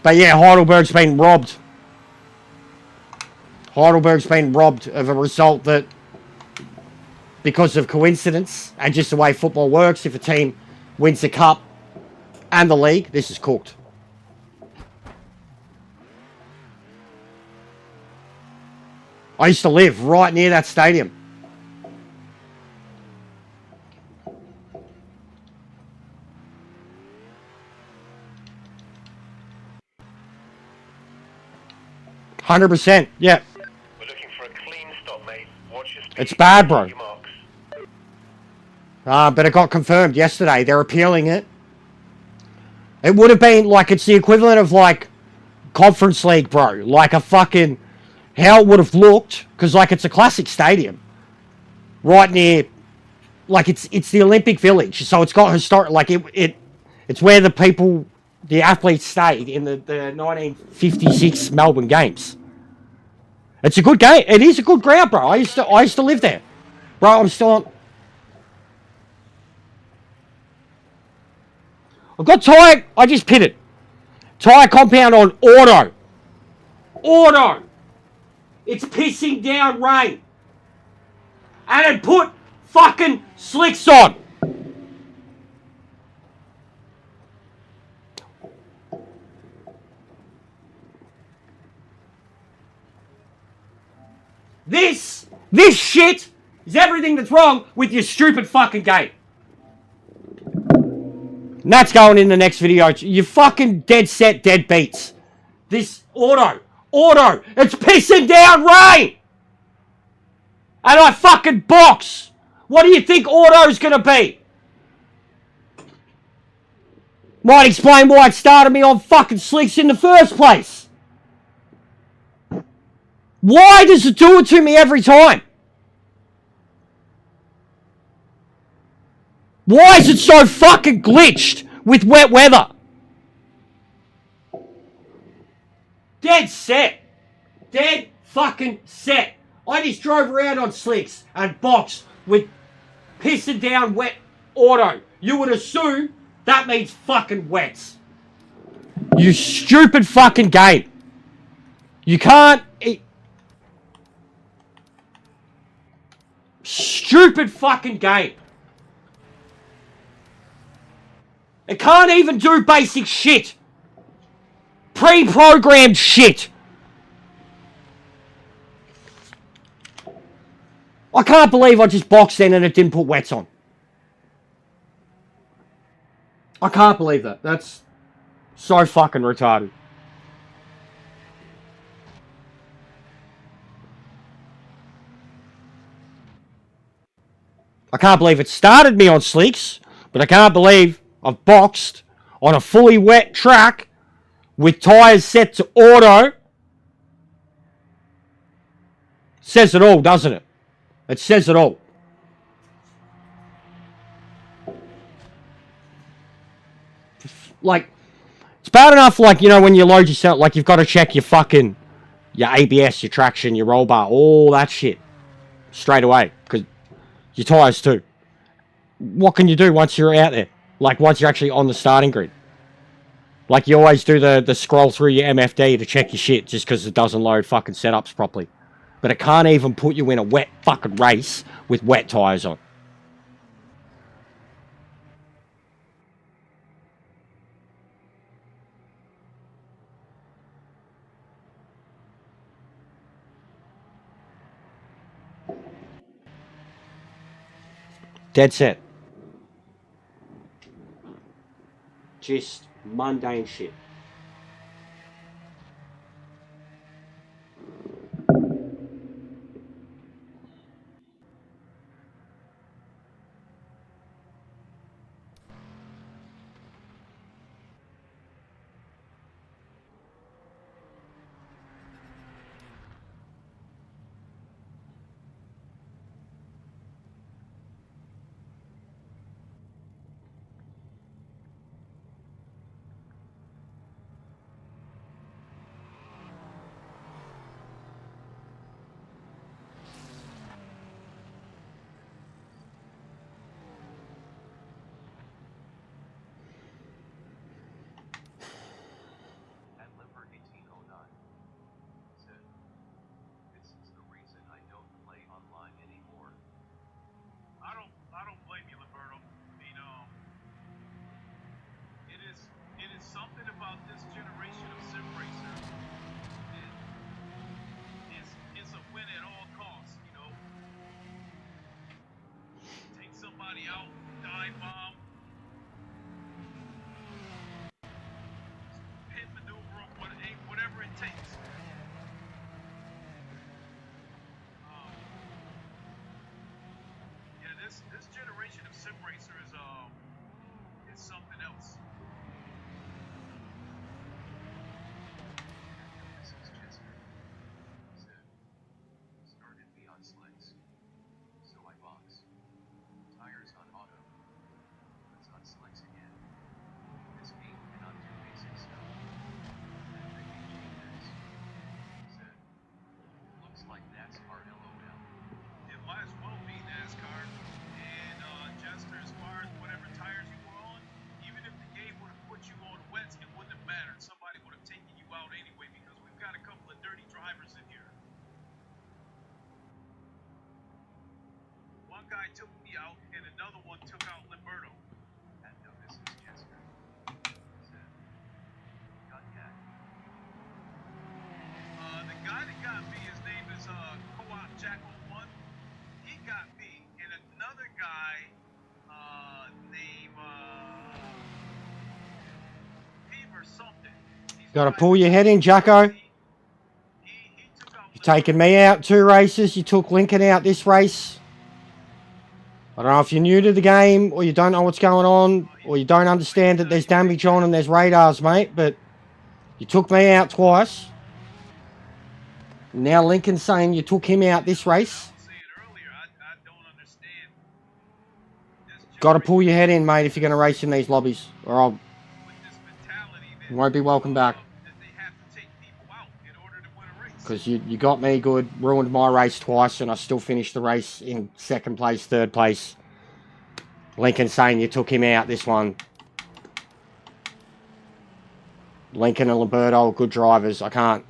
But yeah, Heidelberg's been robbed. Heidelberg's been robbed of a result that, because of coincidence and just the way football works, if a team wins the cup and the league, this is cooked. I used to live right near that stadium. 100%. Yeah. We're looking for a clean stop, mate. Watch your speed. It's bad, bro. Your marks. But it got confirmed yesterday. They're appealing it. It would have been like, it's the equivalent of like Conference League, bro. Like a fucking, how it would have looked, because like it's a classic stadium. Right near, like it's the Olympic Village. So it's got historic, like it's where the athletes stayed in the 1956 Melbourne Games. It's a good game. It is a good ground, bro. I used to live there. Bro, I'm still on. I've got tyre, I just pitted. Tyre compound on auto. Auto. It's pissing down rain. And it put fucking slicks on. This shit is everything that's wrong with your stupid fucking game. And that's going in the next video. You fucking dead set dead beats. This auto, it's pissing down rain. And I fucking box. What do you think auto's gonna be? Might explain why it started me on fucking slicks in the first place. Why does it do it to me every time? Why is it so fucking glitched with wet weather? Dead set. Dead fucking set. I just drove around on slicks and boxed with pissing down wet auto. You would assume that means fucking wets. You stupid fucking game. You can't... Stupid fucking game. It can't even do basic shit. Pre-programmed shit. I can't believe I just boxed in and it didn't put wets on. I can't believe that. That's so fucking retarded. I can't believe it started me on slicks, but I can't believe I've boxed on a fully wet track with tyres set to auto. Says it all, doesn't it? It says it all. Like, it's bad enough, like, you know, when you load yourself, like, you've got to check your fucking, your ABS, your traction, your roll bar, all that shit straight away, because your tyres too. What can you do once you're out there? Like, once you're actually on the starting grid? Like, you always do the scroll through your MFD to check your shit just because it doesn't load fucking setups properly. But it can't even put you in a wet fucking race with wet tyres on. Dead set. Just mundane shit. like NASCAR LOL. It might as well be NASCAR. And Jester, as far as whatever tires you were on, even if the game would have put you on wets, it wouldn't have mattered. Somebody would have taken you out anyway because we've got a couple of dirty drivers in here. One guy took me out, and another one took out Limberto. No, this is Jester. Said, got cat. The guy that got me, his name is Co-op Jacko One. He got me, and another guy named Fever something. Gotta pull your head in, Jacko. He took out You're taking me out 2 races. You took Lincoln out this race. I don't know if you're new to the game or you don't know what's going on or you don't understand that there's damage on and there's radars, mate, but you took me out twice. Now Lincoln's saying you took him out this race. I was saying earlier, I don't understand. Got to pull your head in, mate, if you're going to race in these lobbies, or I'll With this mentality that you won't be welcome back. that they have to take people out in order to win a race. Because you got me good, ruined my race twice, and I still finished the race in 2nd place, 3rd place. Lincoln saying you took him out this one. Lincoln and Liberto are good drivers. I can't.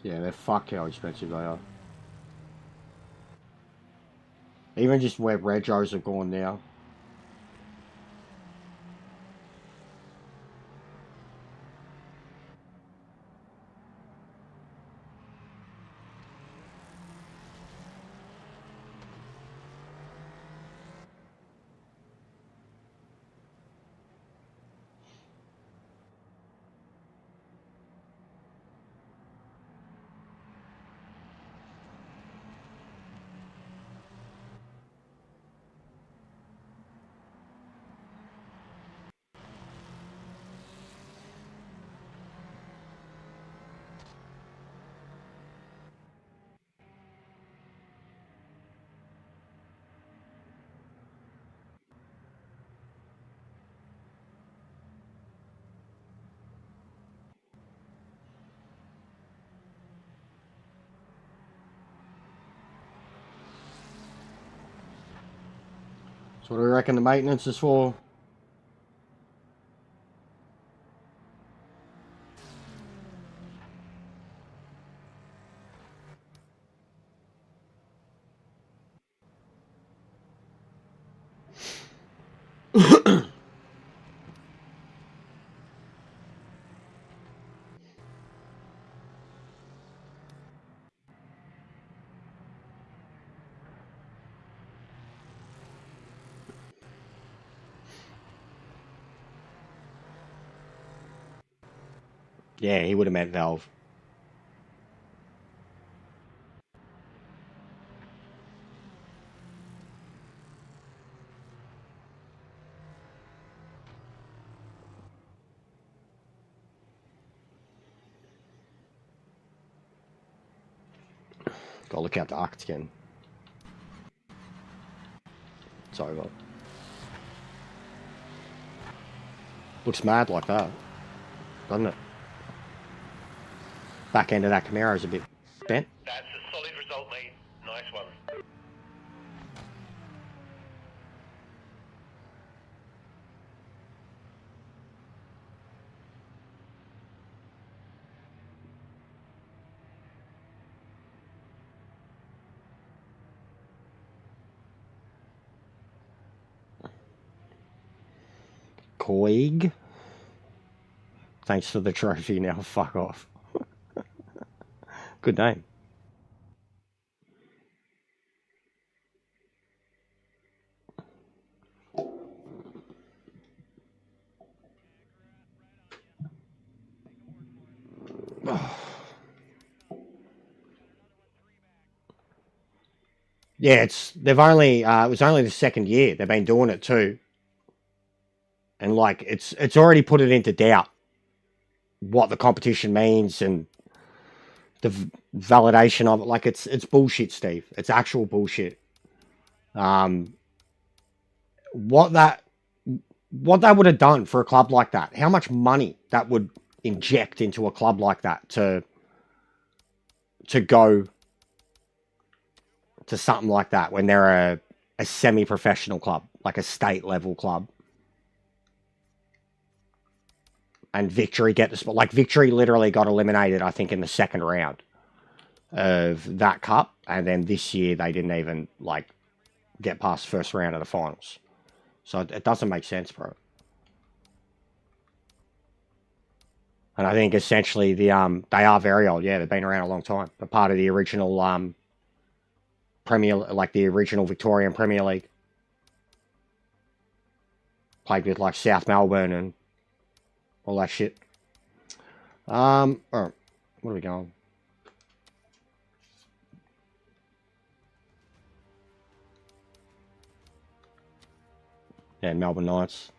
Yeah, they're fuck how expensive they are. Even just where Regos are gone now. So what do we reckon the maintenance is for? Yeah, he would have meant Valve. Gotta look out the arc again. It's over. Looks mad like that, doesn't it? Back end of that Camaro is a bit bent. That's a solid result, mate. Nice one. Koig. Thanks for the trophy. Now fuck off. Good name. Yeah, they've only it was only the second year they've been doing it too, and like it's already put it into doubt what the competition means and the validation of it. Like it's bullshit, Steve. It's actual bullshit. What that what they would have done for a club like that, how much money that would inject into a club like that to go to something like that when they're a semi-professional club, like a state level club. And Victory get the spot. Like Victory literally got eliminated, I think, in the second round of that cup, and then this year they didn't even like get past the first round of the finals. So it doesn't make sense, bro. And I think essentially they are very old. Yeah, they've been around a long time. They're part of the original Premier, like the original Victorian Premier League. Played with like South Melbourne and all that shit. Alright, where are we going? Yeah, Melbourne Knights.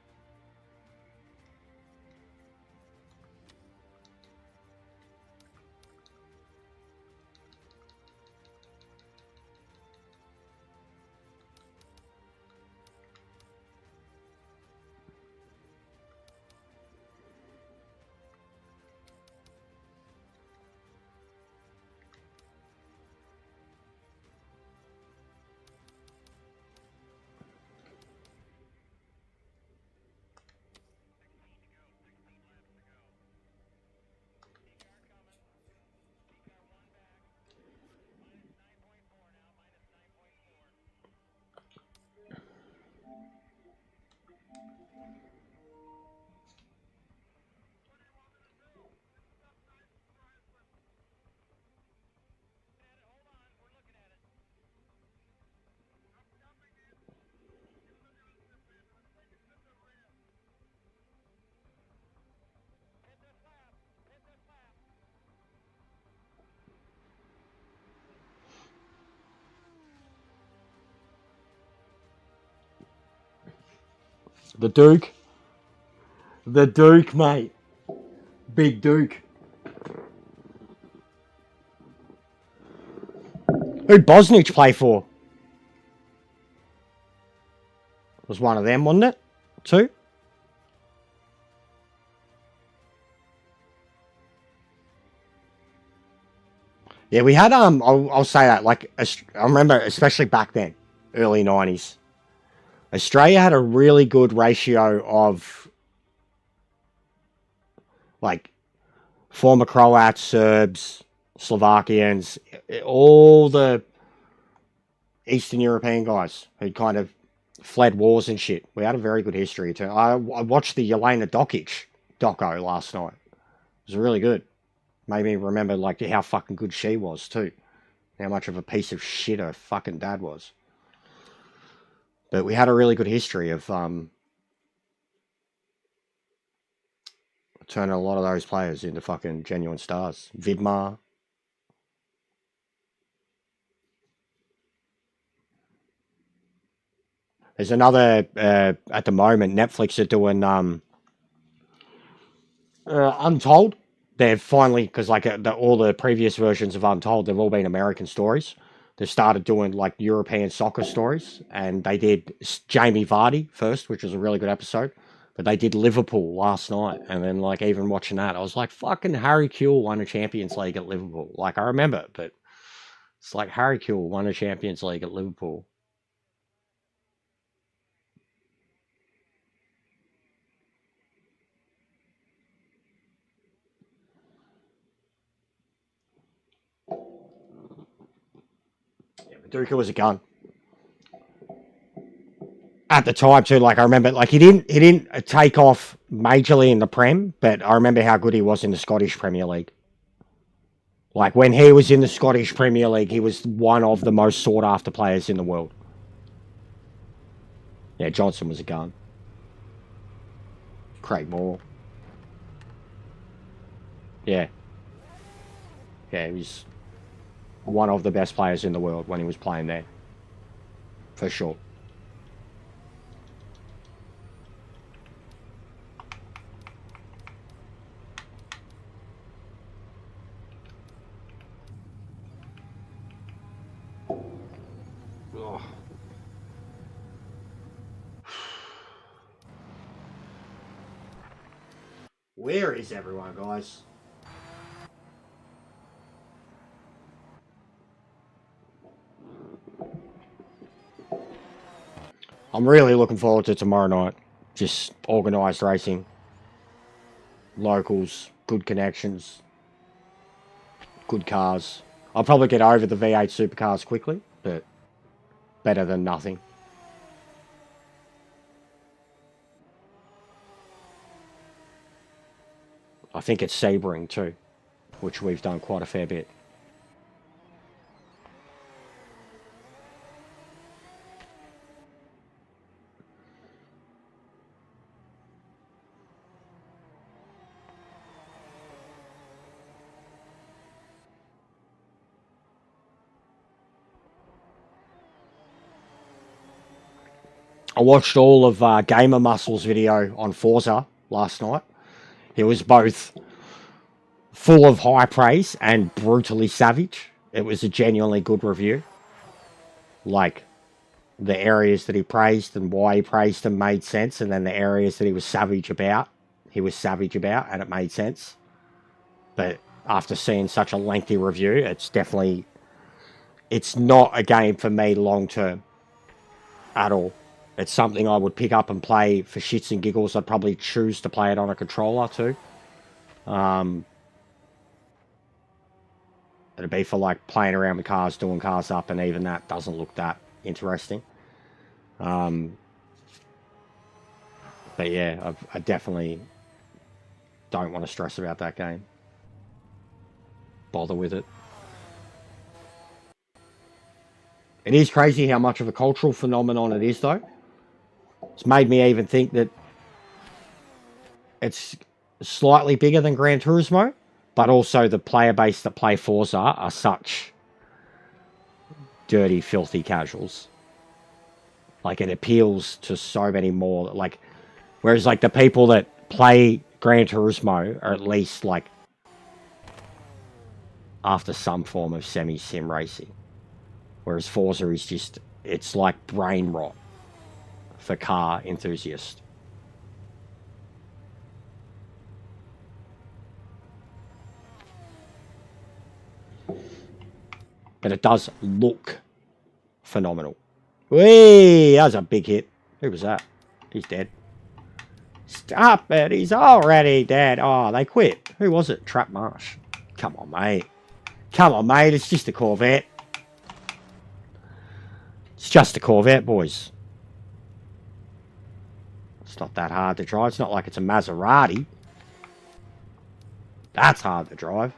The Duke. The Duke, mate. Big Duke. Who'd Bosnich play for? Was one of them, wasn't it? Two? Yeah, we had, I'll say that, like, I remember, especially back then, early 90s, Australia had a really good ratio of, like, former Croats, Serbs, Slovakians, all the Eastern European guys who'd kind of fled wars and shit. We had a very good history too. I watched the Jelena Dokic doco last night. It was really good. Made me remember like how fucking good she was too. How much of a piece of shit her fucking dad was. But we had a really good history of turning a lot of those players into fucking genuine stars. Vidmar. There's another, at the moment, Netflix are doing Untold. They've finally, because like all the previous versions of Untold, they've all been American stories. They've started doing like European soccer stories, and they did Jamie Vardy first, which was a really good episode. But they did Liverpool last night, and then like even watching that, I was like, fucking Harry Kewell won a Champions League at Liverpool. Like I remember, but it's like Harry Kewell won a Champions League at Liverpool. Duka was a gun at the time too. Like I remember, like he didn't take off majorly in the Prem, but I remember how good he was in the Scottish Premier League. Like, when he was in the Scottish Premier League, he was one of the most sought-after players in the world. Yeah, Johnson was a gun. Craig Moore. Yeah. Yeah, he was one of the best players in the world when he was playing there. For sure. Oh. Where is everyone, guys? I'm really looking forward to tomorrow night. Just organised racing. Locals. Good connections. Good cars. I'll probably get over the V8 supercars quickly, but better than nothing. I think it's Sebring too, which we've done quite a fair bit. I watched all of Gamer Muscle's video on Forza last night. It was both full of high praise and brutally savage. It was a genuinely good review. Like, the areas that he praised and why he praised them made sense, and then the areas that he was savage about, and it made sense. But after seeing such a lengthy review, it's not a game for me long term at all. It's something I would pick up and play for shits and giggles. I'd probably choose to play it on a controller too. It'd be for like playing around with cars, doing cars up, and even that doesn't look that interesting. But yeah, I definitely don't want to stress about that game. Bother with it. It is crazy how much of a cultural phenomenon it is, though. It's made me even think that it's slightly bigger than Gran Turismo, but also the player base that play Forza are such dirty, filthy casuals. Like, it appeals to so many more. Like, whereas, like, the people that play Gran Turismo are at least, like, after some form of semi-sim racing. Whereas Forza is just, it's like brain rot for car enthusiasts. But it does look phenomenal. Whee! That was a big hit. Who was that? He's dead. Stop it! He's already dead. Oh, they quit. Who was it? Trap Marsh. Come on, mate. Come on, mate. It's just a Corvette. It's just a Corvette, boys. It's not that hard to drive. It's not like it's a Maserati. That's hard to drive.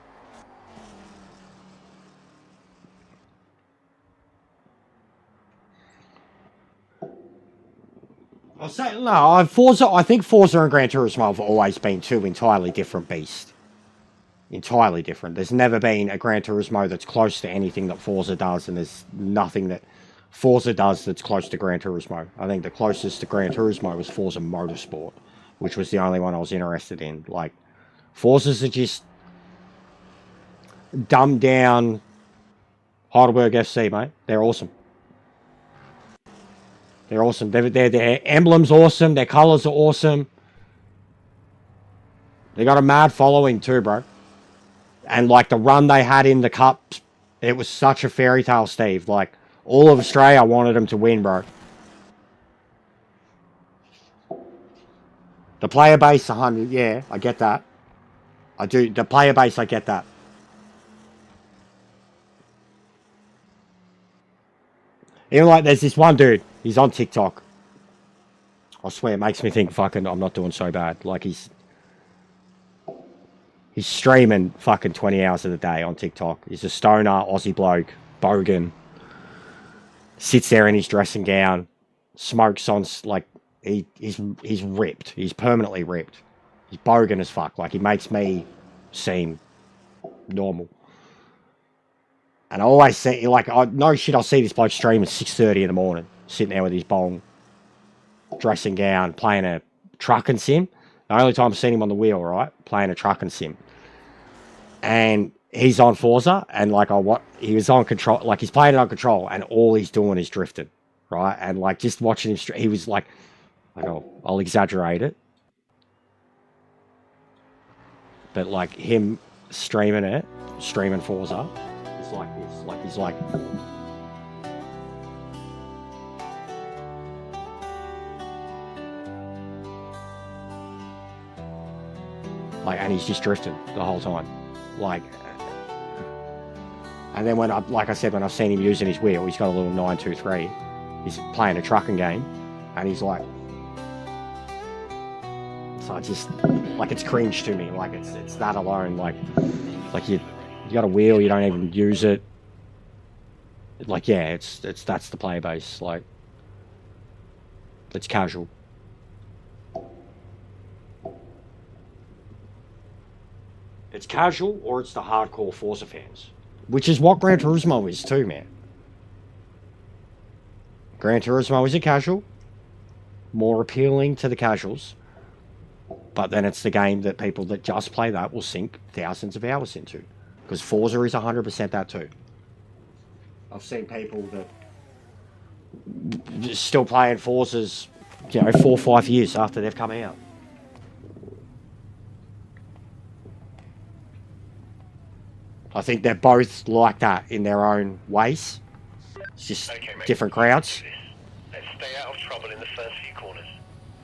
I'll say, no, Forza, I think Forza and Gran Turismo have always been two entirely different beasts. Entirely different. There's never been a Gran Turismo that's close to anything that Forza does, and there's nothing that Forza does that's close to Gran Turismo. I think the closest to Gran Turismo was Forza Motorsport, which was the only one I was interested in. Like, Forzas are just dumbed down Heidelberg FC, mate. They're awesome. They're awesome. Their emblem's awesome. Their colours are awesome. They got a mad following too, bro. And like the run they had in the cups, it was such a fairy tale, Steve. Like, all of Australia wanted them to win, bro. The player base, 100. Yeah, I get that. I do. The player base, I get that. Even like, there's this one dude. He's on TikTok. I swear it makes me think fucking I'm not doing so bad. Like he's streaming fucking 20 hours of the day on TikTok. He's a stoner Aussie bloke, bogan. Sits there in his dressing gown, smokes on like he's ripped. He's permanently ripped. He's bogan as fuck. Like he makes me seem normal. And I always see like no shit. I'll see this bloke stream at 6:30 in the morning, sitting there with his bong, dressing gown, playing a trucking sim. The only time I've seen him on the wheel, right, playing a trucking sim. And he's on Forza, and like he was on control, like he's playing it on control, and all he's doing is drifting, right? And like just watching him, he was like I'll exaggerate it, but like him streaming Forza, it's like this, like he's like. Like, and he's just drifting the whole time. Like, and then when I've seen him using his wheel, he's got a little 923. He's playing a trucking game, and he's like, so I just, like, it's cringe to me. Like, it's that alone. Like you got a wheel, you don't even use it. Like, yeah, that's the player base. Like, it's casual. It's casual, or it's the hardcore Forza fans. Which is what Gran Turismo is too, man. Gran Turismo is a casual. More appealing to the casuals. But then it's the game that people that just play that will sink thousands of hours into. Because Forza is 100% that too. I've seen people that still playing Forzas, 4 or 5 years after they've come out. I think they're both like that in their own ways. It's just different crowds. Let's stay out of trouble in the first few corners.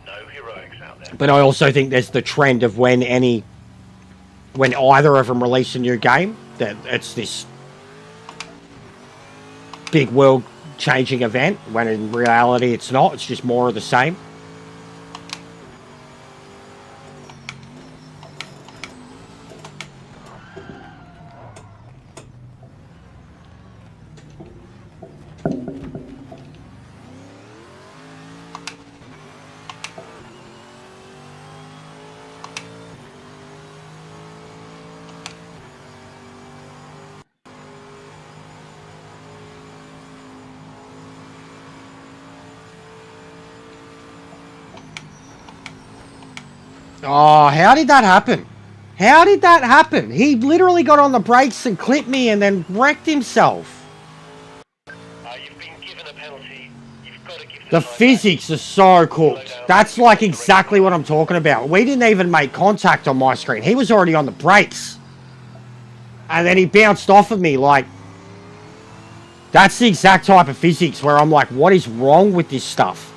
No heroics out there. But I also think there's the trend of when either of them release a new game, that it's this big world-changing event, when in reality it's not. It's just more of the same. Oh, how did that happen? How did that happen? He literally got on the brakes and clipped me and then wrecked himself. You've been given a penalty. You've got to give The physics are so cooked. That's like exactly what I'm talking about. We didn't even make contact on my screen. He was already on the brakes. And then he bounced off of me like... That's the exact type of physics where I'm like, what is wrong with this stuff?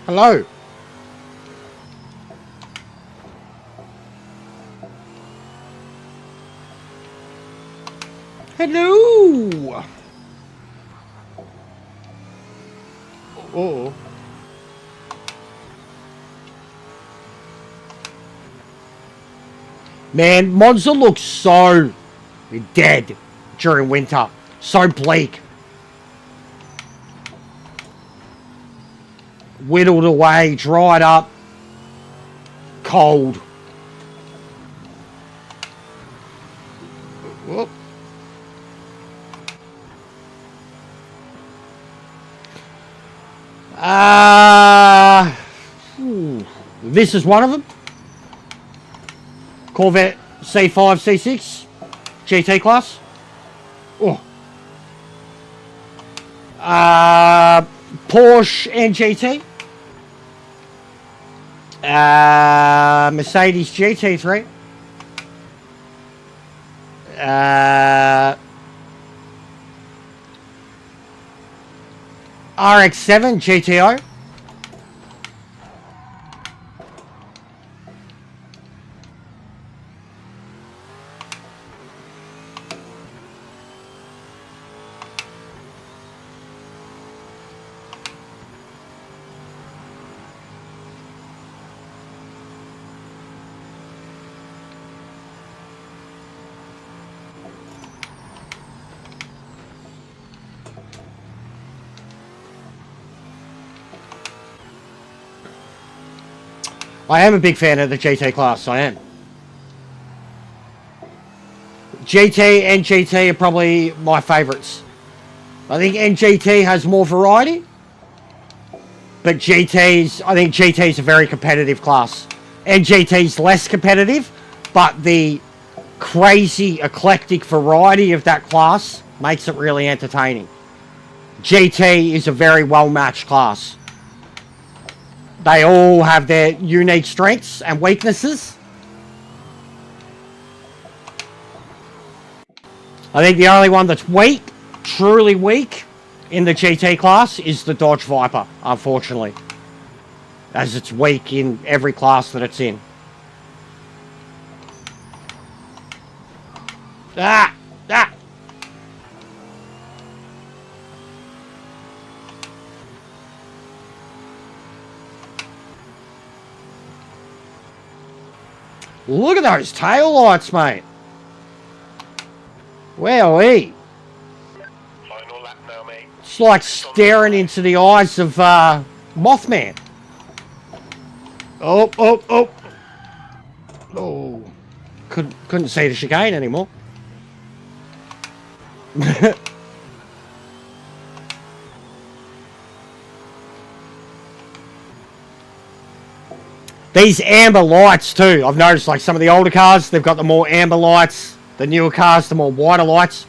Hello. Hello. Oh. Man, Monza looks so dead during winter. So bleak. Whittled away, dried up, cold. Whoop. This is one of them. Corvette C5, C6, GT class. Oh. Porsche NGT. Mercedes GT3. RX-7 GTO. I am a big fan of the GT class, I am. GT and GT are probably my favourites. I think NGT has more variety. But I think GT's a very competitive class. NGT's less competitive, but the crazy eclectic variety of that class makes it really entertaining. GT is a very well-matched class. They all have their unique strengths and weaknesses. I think the only one that's weak, truly weak, in the GT class is the Dodge Viper, unfortunately. As it's weak in every class that it's in. Ah! Ah! Look at those tail lights, mate. Wowee. Final lap now, mate. It's like staring into the eyes of Mothman. Oh, oh, oh. Oh. Couldn't see the chicane anymore. These amber lights too, I've noticed, like some of the older cars, they've got the more amber lights. The newer cars, the more whiter lights.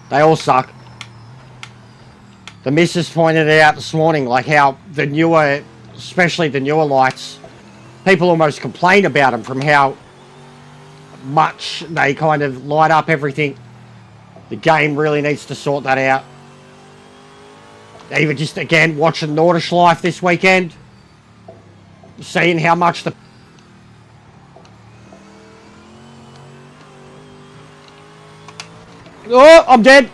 They all suck. The missus pointed it out this morning, like how the newer, especially the newer lights, people almost complain about them from how much they kind of light up everything. The game really needs to sort that out. Even just, again, watching Nordschleife this weekend. Seeing how much the... Oh, I'm dead.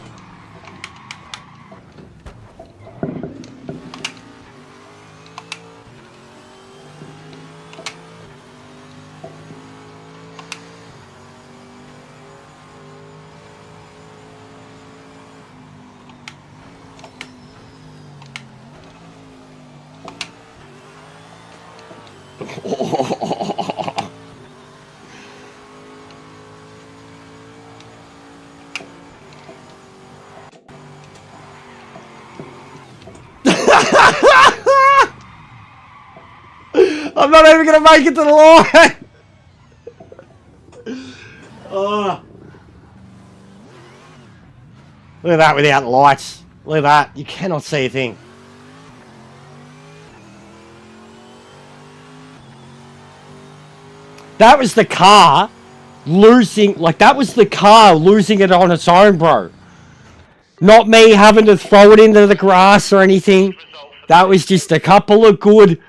I'm not even going to make it to the line. Oh. Look at that without the lights. Look at that. You cannot see a thing. That was the car losing, like that was the car losing it on its own, bro. Not me having to throw it into the grass or anything. Result That was just a couple of good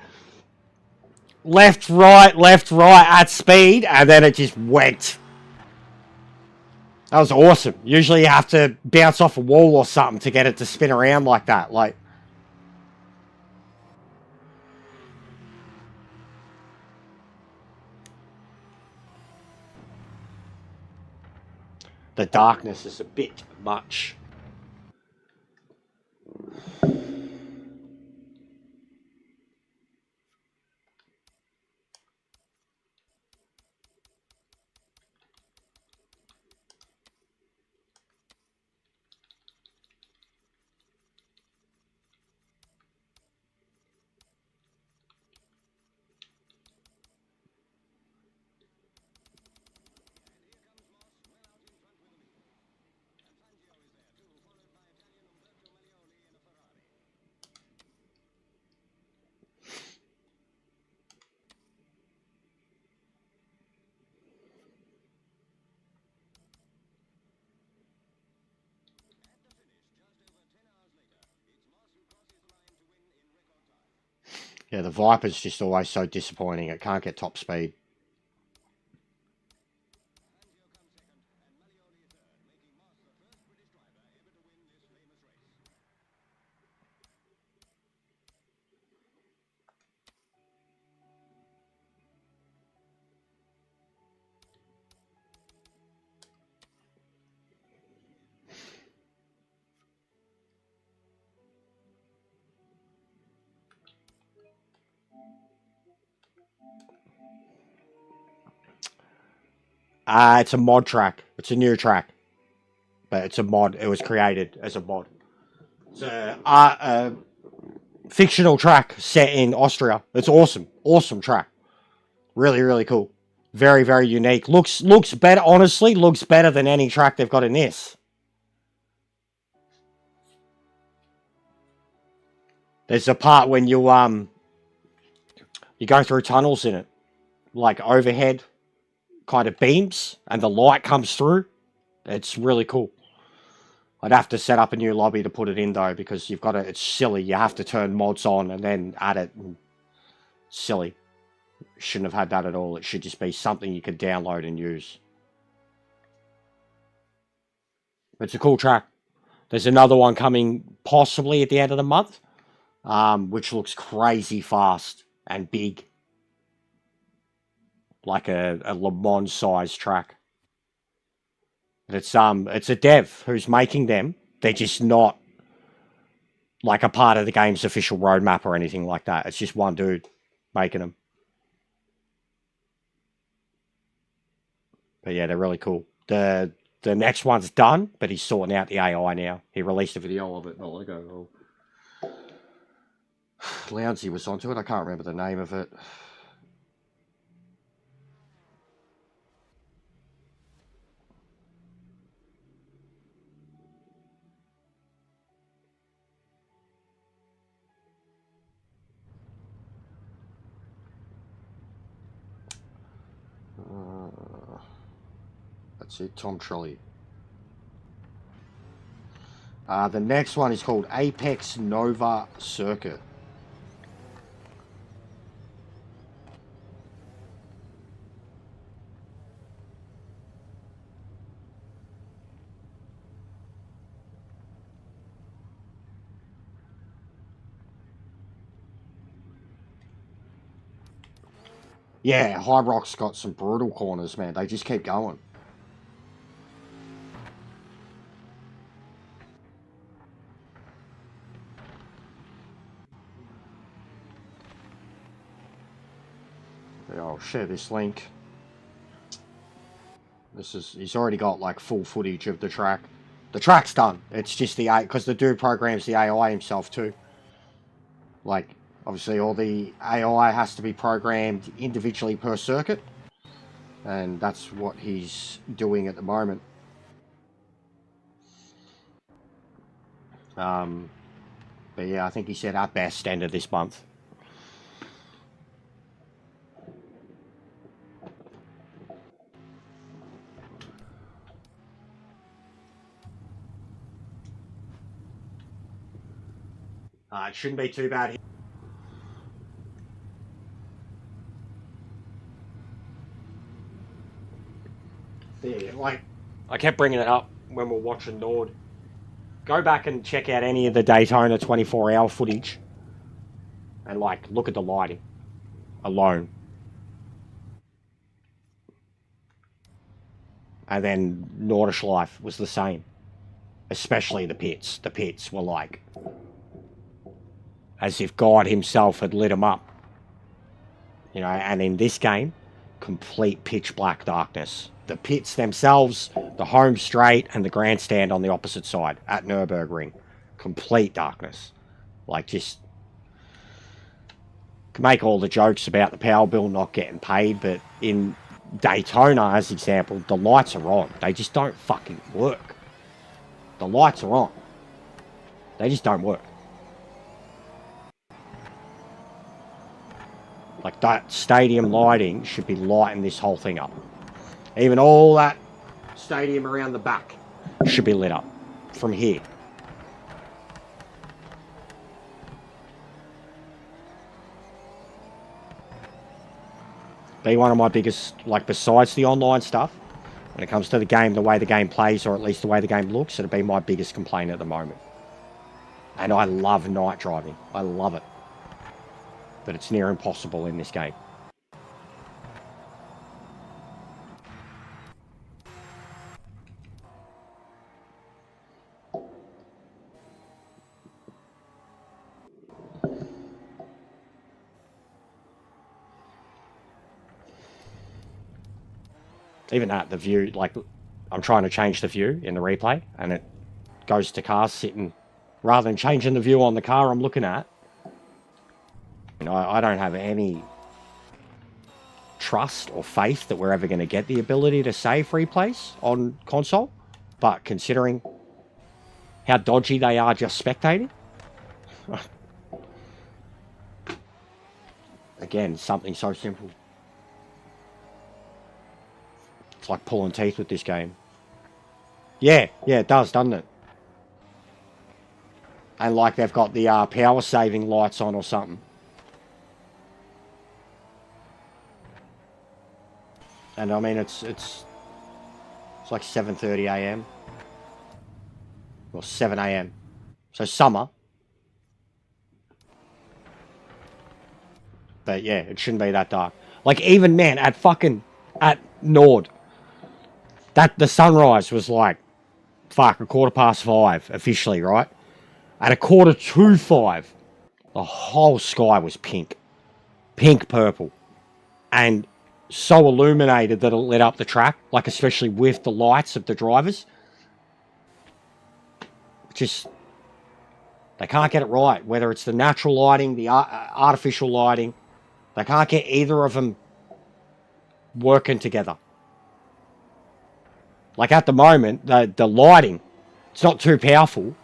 left, right at speed, and then it just went. That was awesome. Usually you have to bounce off a wall or something to get it to spin around like that. Like, the darkness is a bit much. Yeah, the Viper's just always so disappointing. It can't get top speed. It's a mod track. It's a new track. But it's a mod. It was created as a mod. It's a fictional track set in Austria. It's awesome. Awesome track. Really, really cool. Very, very unique. Looks better, honestly, looks better than any track they've got in this. There's a part when you go through tunnels in it. Like overhead kind of beams and the light comes through. It's really cool. I'd have to set up a new lobby to put it in though, because you've got to, it's silly. You have to turn mods on and then add it. Silly. Shouldn't have had that at all. It should just be something you could download and use. It's a cool track. There's another one coming possibly at the end of the month, which looks crazy fast and big. Like a Le Mans size track. It's a dev who's making them. They're just not like a part of the game's official roadmap or anything like that. It's just one dude making them. But yeah, they're really cool. The next one's done, but he's sorting out the AI now. He released a video of it not long ago. Lounsey was onto it. I can't remember the name of it. That's it, Tom Trolley. The next one is called Apex Nova Circuit. Yeah, High Rock's got some brutal corners, man. They just keep going. I'll share this link. He's already got like full footage of the track. The track's done. It's just the because the dude programs the AI himself too. Like, obviously all the AI has to be programmed individually per circuit. And that's what he's doing at the moment. But yeah, I think he said at best end of this month. It shouldn't be too bad. Yeah, like I kept bringing it up when we're watching Nord. Go back and check out any of the Daytona 24-hour footage, and like look at the lighting alone. And then Nordschleife was the same, especially the pits. The pits were like as if God himself had lit them up. You know, and in this game, complete pitch black darkness. The pits themselves, the home straight, and the grandstand on the opposite side at Nürburgring, complete darkness. Like, just can make all the jokes about the power bill not getting paid, but in Daytona, as example, the lights are on. They just don't fucking work. The lights are on. They just don't work. Like, that stadium lighting should be lighting this whole thing up. Even all that stadium around the back should be lit up from here. Be one of my biggest, like, besides the online stuff, when it comes to the game, the way the game plays, or at least the way the game looks, it'll be my biggest complaint at the moment. And I love night driving. I love it. But it's near impossible in this game. Even at the view, like, I'm trying to change the view in the replay, and it goes to cars sitting, rather than changing the view on the car I'm looking at. You know, I don't have any trust or faith that we're ever going to get the ability to save replays on console, but considering how dodgy they are just spectating, again, something so simple. It's like pulling teeth with this game. Yeah, it does, doesn't it? And like they've got the power saving lights on or something. And I mean, it's like 7:30 a.m. or 7 a.m. So summer. But yeah, it shouldn't be that dark. Like, even, man, at Nord, that the sunrise was like, fuck, 5:15 officially, right? At 5:45, the whole sky was pink. Pink purple. And so illuminated that it lit up the track, like, especially with the lights of the drivers. Just, they can't get it right. Whether it's the natural lighting, the artificial lighting, they can't get either of them working together. Like, at the moment, the lighting, it's not too powerful.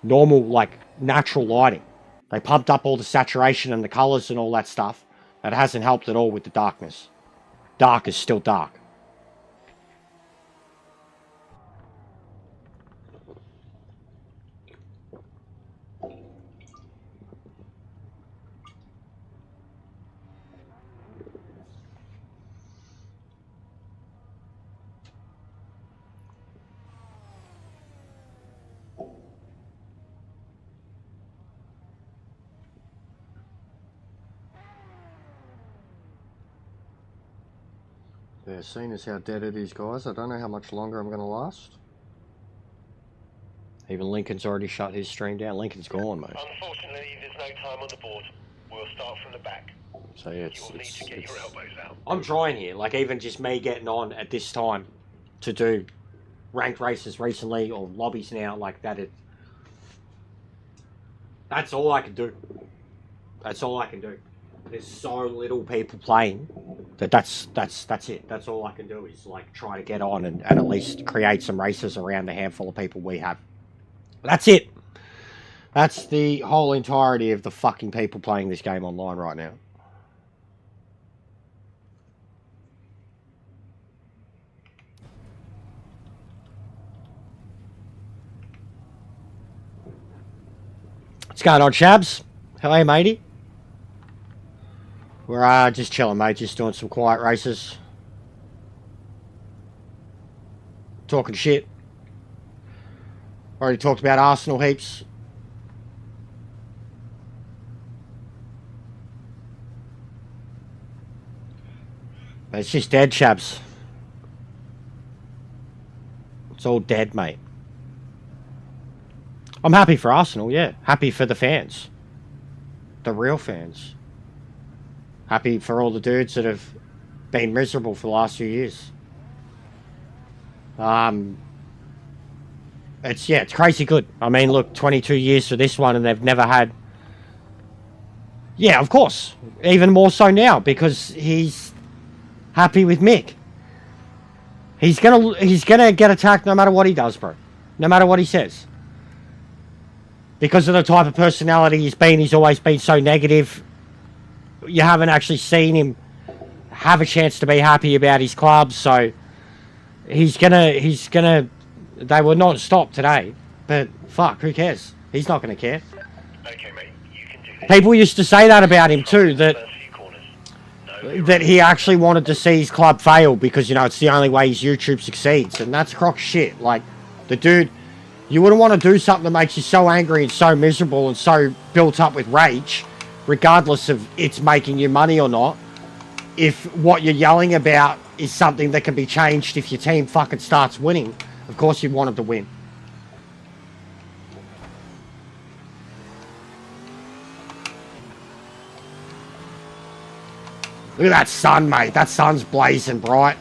Normal, like, natural lighting. They pumped up all the saturation and the colours and all that stuff. That hasn't helped at all with the darkness. Dark is still dark. Yeah, seeing as how dead it is, guys, I don't know how much longer I'm going to last. Even Lincoln's already shut his stream down. Lincoln's gone, mate. Unfortunately, there's no time on the board. We'll start from the back. So yeah, You'll need to get your elbows out. I'm trying here. Like, even just me getting on at this time to do ranked races recently or lobbies now, like that. That's all I can do. That's all I can do. There's so little people playing that's it. That's all I can do is like try to get on and at least create some races around the handful of people we have. That's it. That's the whole entirety of the fucking people playing this game online right now. What's going on, Shabs? How are you, matey? We're just chilling, mate. Just doing some quiet races. Talking shit. Already talked about Arsenal heaps. But it's just dead, Shabs. It's all dead, mate. I'm happy for Arsenal, yeah. Happy for the fans. The real fans. Happy for all the dudes that have been miserable for the last few years. It's crazy good. I mean, look, 22 years for this one and they've never had... Yeah, of course. Even more so now because he's happy with Mick. He's gonna get attacked no matter what he does, bro. No matter what he says. Because of the type of personality he's always been so negative. You haven't actually seen him have a chance to be happy about his club, so he's gonna they will not stop today. But fuck, who cares? He's not gonna care. Okay, mate, you can do this. People used to say that about him too, that he actually wanted to see his club fail because, you know, it's the only way his YouTube succeeds, and that's crock shit. Like, the dude, you wouldn't want to do something that makes you so angry and so miserable and so built up with rage, regardless of it's making you money or not, if what you're yelling about is something that can be changed if your team fucking starts winning. Of course you want him to win. Look at that sun, mate. That sun's blazing bright.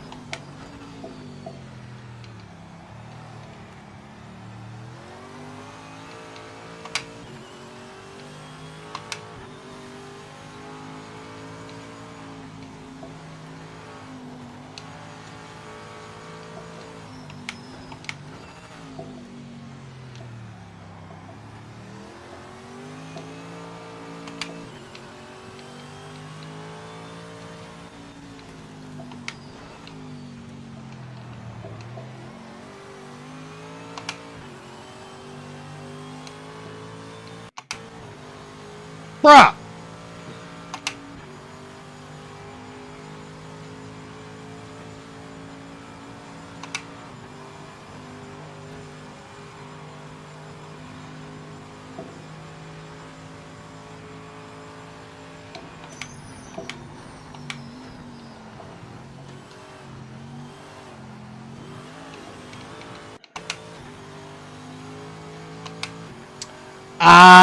Bruh!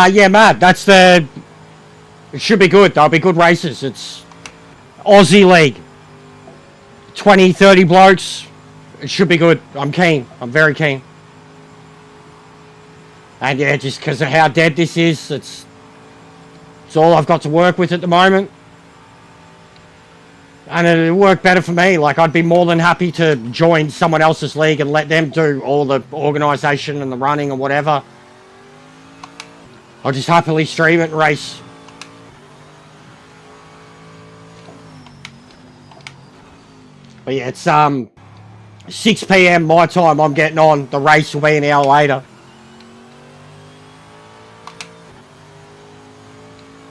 Yeah, Matt, that's the... It should be good. They'll be good races. It's Aussie League. 20, 30 blokes. It should be good. I'm keen. I'm very keen. And yeah, just because of how dead this is, it's all I've got to work with at the moment. And it'll work better for me. Like, I'd be more than happy to join someone else's league and let them do all the organisation and the running and whatever. I'll just happily stream it and race. But yeah, it's 6 PM my time I'm getting on. The race will be an hour later.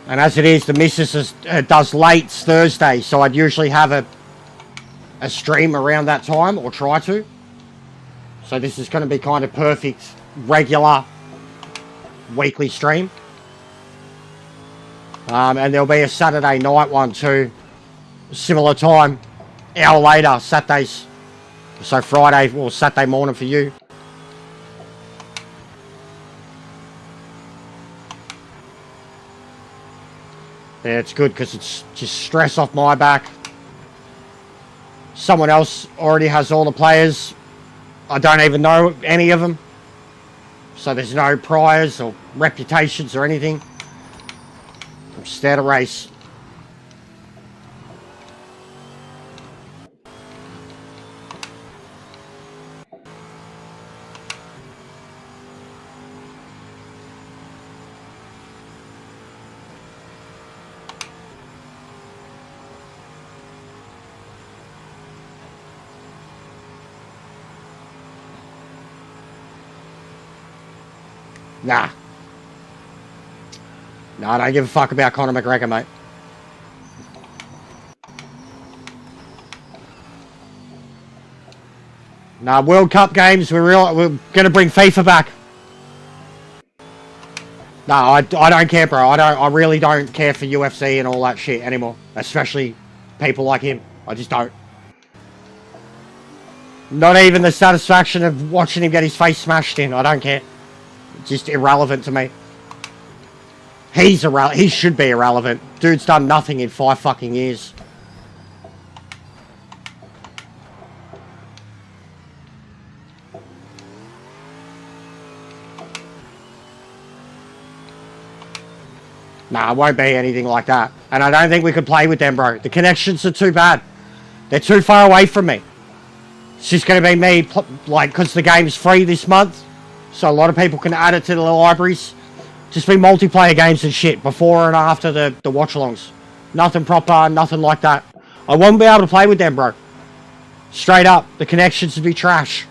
And as it is, the missus does late Thursday, so I'd usually have a stream around that time, or try to. So this is going to be kind of perfect, regular, weekly stream. And there'll be a Saturday night one too, similar time, hour later, Saturdays. So Friday or Saturday morning for you. Yeah, it's good because it's just stress off my back. Someone else already has all the players. I don't even know any of them. So there's no priors or reputations or anything. I'm just out of race. Nah. No, I don't give a fuck about Conor McGregor, mate. Nah, World Cup games, we're going to bring FIFA back. No, I don't care, bro. I really don't care for UFC and all that shit anymore. Especially people like him. I just don't. Not even the satisfaction of watching him get his face smashed in. I don't care. It's just irrelevant to me. He should be irrelevant. Dude's done nothing in 5 fucking years. Nah, it won't be anything like that. And I don't think we could play with them, bro. The connections are too bad. They're too far away from me. It's just going to be me, like, because the game's free this month. So a lot of people can add it to the libraries. Just be multiplayer games and shit before and after the watch-alongs. Nothing proper, nothing like that. I won't be able to play with them, bro. Straight up, the connections would be trash.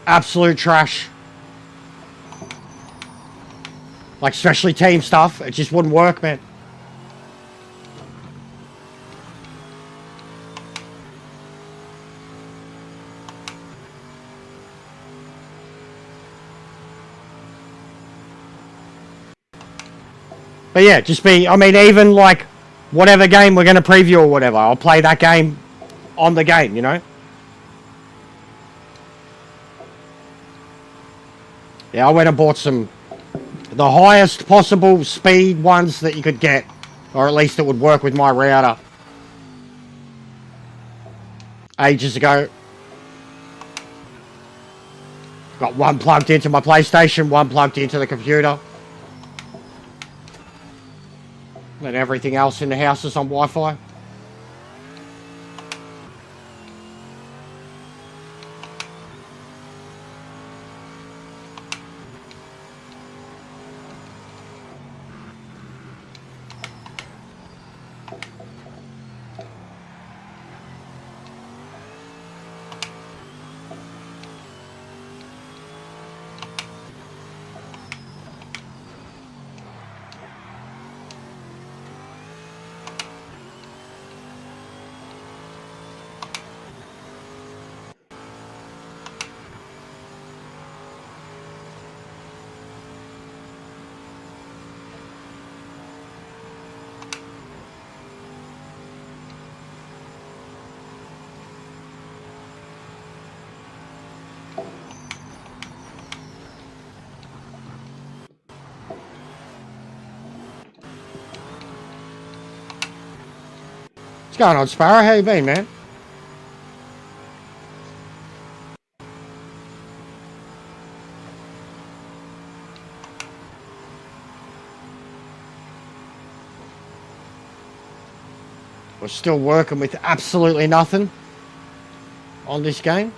Absolute trash. Like, especially team stuff. It just wouldn't work, man. But yeah, just be, I mean, even like, whatever game we're going to preview or whatever, I'll play that game on the game, you know? Yeah, I went and bought the highest possible speed ones that you could get, or at least it would work with my router. Ages ago. Got one plugged into my PlayStation, one plugged into the computer. And everything else in the house is on Wi-Fi. What's going on, Sparrow? How you been, man? We're still working with absolutely nothing on this game.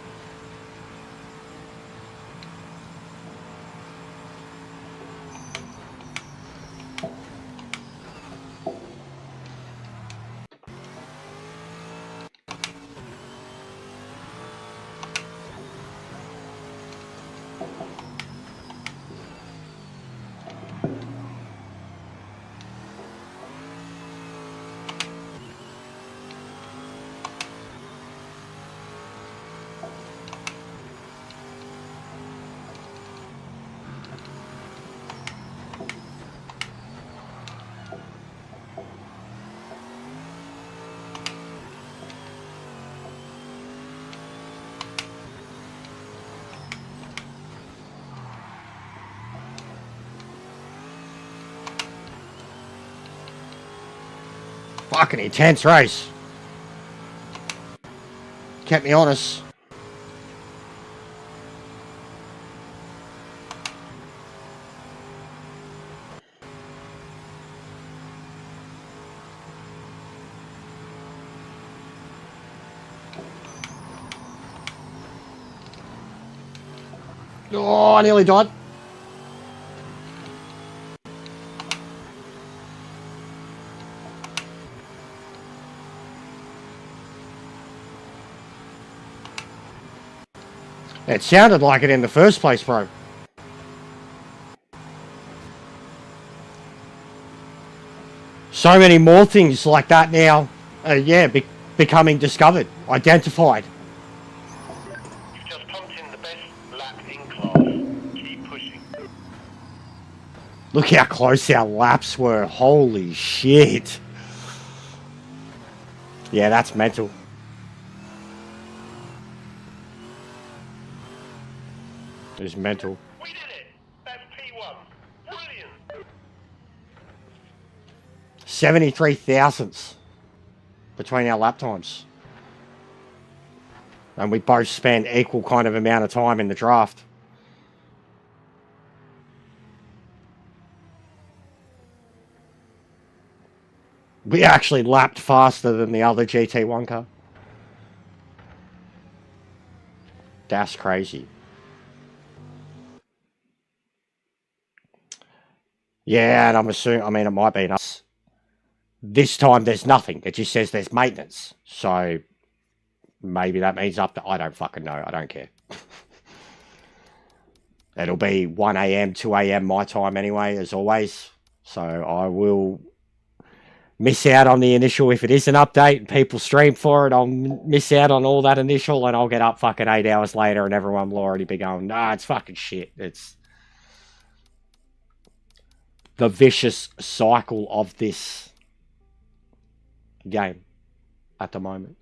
Fucking intense race. Kept me honest. Oh, I nearly died. It sounded like it in the first place, bro. So many more things like that now. Yeah, becoming discovered, identified. You've just pumped in the best lap in class. Keep pushing. Look how close our laps were. Holy shit. Yeah, that's mental. It's mental. We did it! That's P1. Brilliant! 73 thousandths between our lap times. And we both spent equal kind of amount of time in the draft. We actually lapped faster than the other GT1 car. That's crazy. Yeah, and I'm assuming, I mean, it might be us. This time there's nothing. It just says there's maintenance. So maybe that means up to, I don't fucking know. I don't care. It'll be 1 a.m., 2 a.m. my time anyway, as always. So I will miss out on the initial. If it is an update and people stream for it, I'll miss out on all that initial, and I'll get up fucking 8 hours later and everyone will already be going, nah, it's fucking shit. It's the vicious cycle of this game at the moment.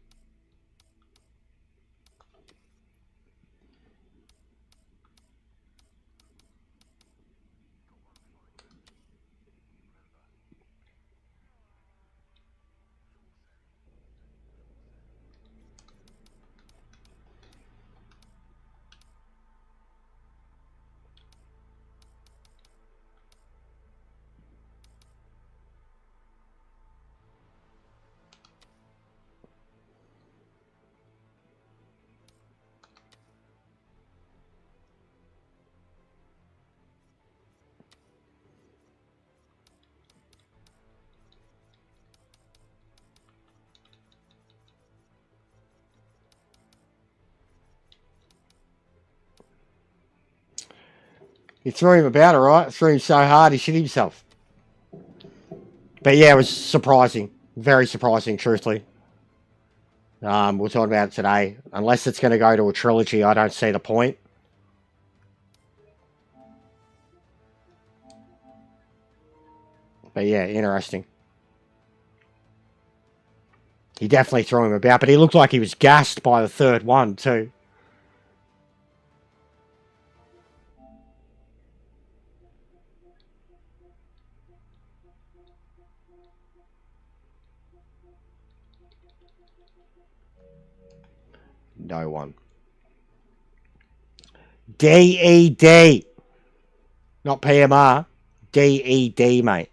He threw him about, all right. Threw him so hard he shit himself. But yeah, it was surprising. Very surprising, truthfully. We'll talk about it today. Unless it's going to go to a trilogy, I don't see the point. But yeah, interesting. He definitely threw him about, but he looked like he was gassed by the third one too. No one. DED. Not PMR. DED, mate.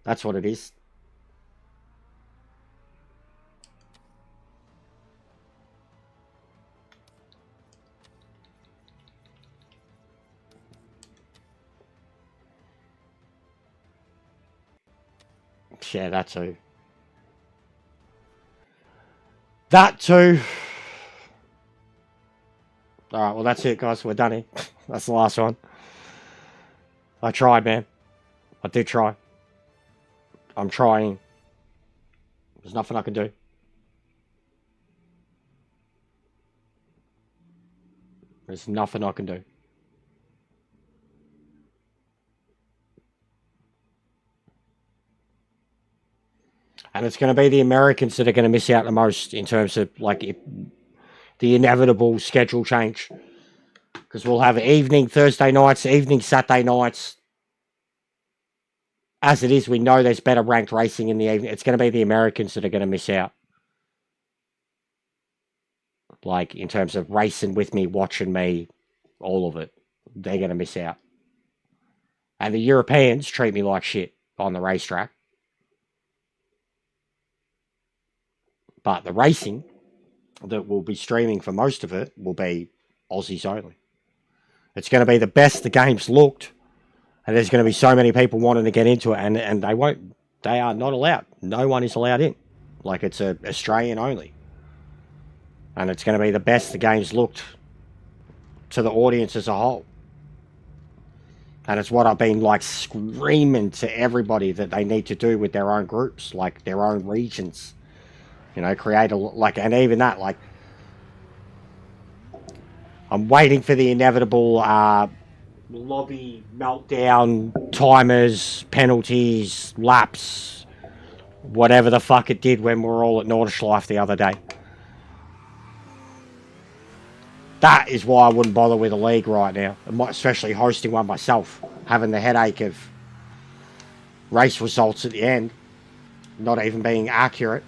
That's what it is. Yeah, that too. That too. Alright, well that's it, guys. We're done here. That's the last one. I tried, man. I did try. I'm trying. There's nothing I can do. There's nothing I can do. And it's going to be the Americans that are going to miss out the most in terms of like the inevitable schedule change. Because we'll have evening Thursday nights, evening Saturday nights. As it is, we know there's better ranked racing in the evening. It's going to be the Americans that are going to miss out. Like, in terms of racing with me, watching me, all of it. They're going to miss out. And the Europeans treat me like shit on the racetrack. But the racing that will be streaming for most of it will be Aussies only. It's going to be the best the game's looked. And there's going to be so many people wanting to get into it. And they won't. They are not allowed. No one is allowed in. Like, it's a Australian only. And it's going to be the best the game's looked to the audience as a whole. And it's what I've been like screaming to everybody that they need to do with their own groups, like their own regions. You know, create a, like, and even that, like, I'm waiting for the inevitable lobby meltdown, timers, penalties, laps, whatever the fuck it did when we were all at Nordschleife the other day. That is why I wouldn't bother with a league right now, especially hosting one myself, having the headache of race results at the end, not even being accurate.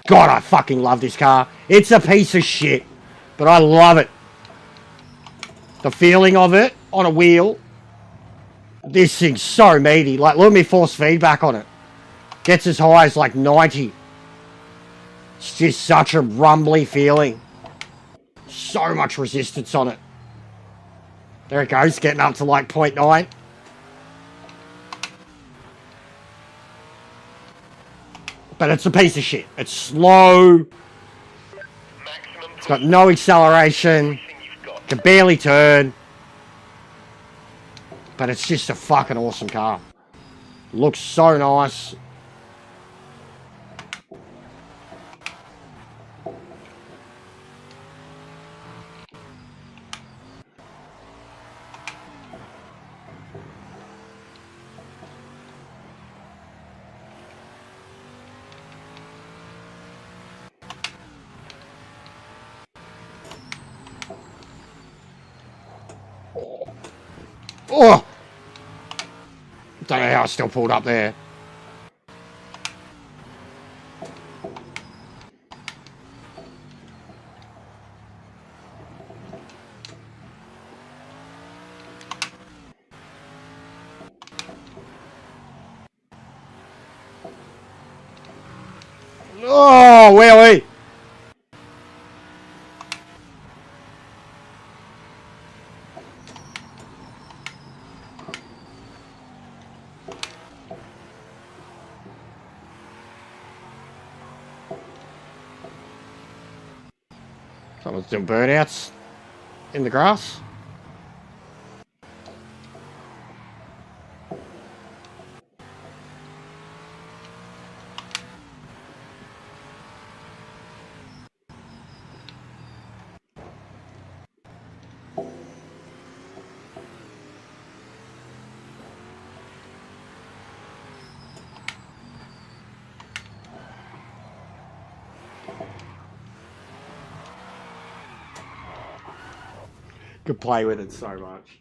God, I fucking love this car. It's a piece of shit, but I love it. The feeling of it on a wheel. This thing's so meaty. Like, look at me force feedback on it. Gets as high as like 90. It's just such a rumbly feeling. So much resistance on it. There it goes, getting up to like 0.9. But it's a piece of shit. It's slow. It's got no acceleration. Can barely turn. But it's just a fucking awesome car. Looks so nice. Oh! Don't know how I still pulled up there. Oh, where are we? Someone's doing burnouts in the grass. Could play with it so much.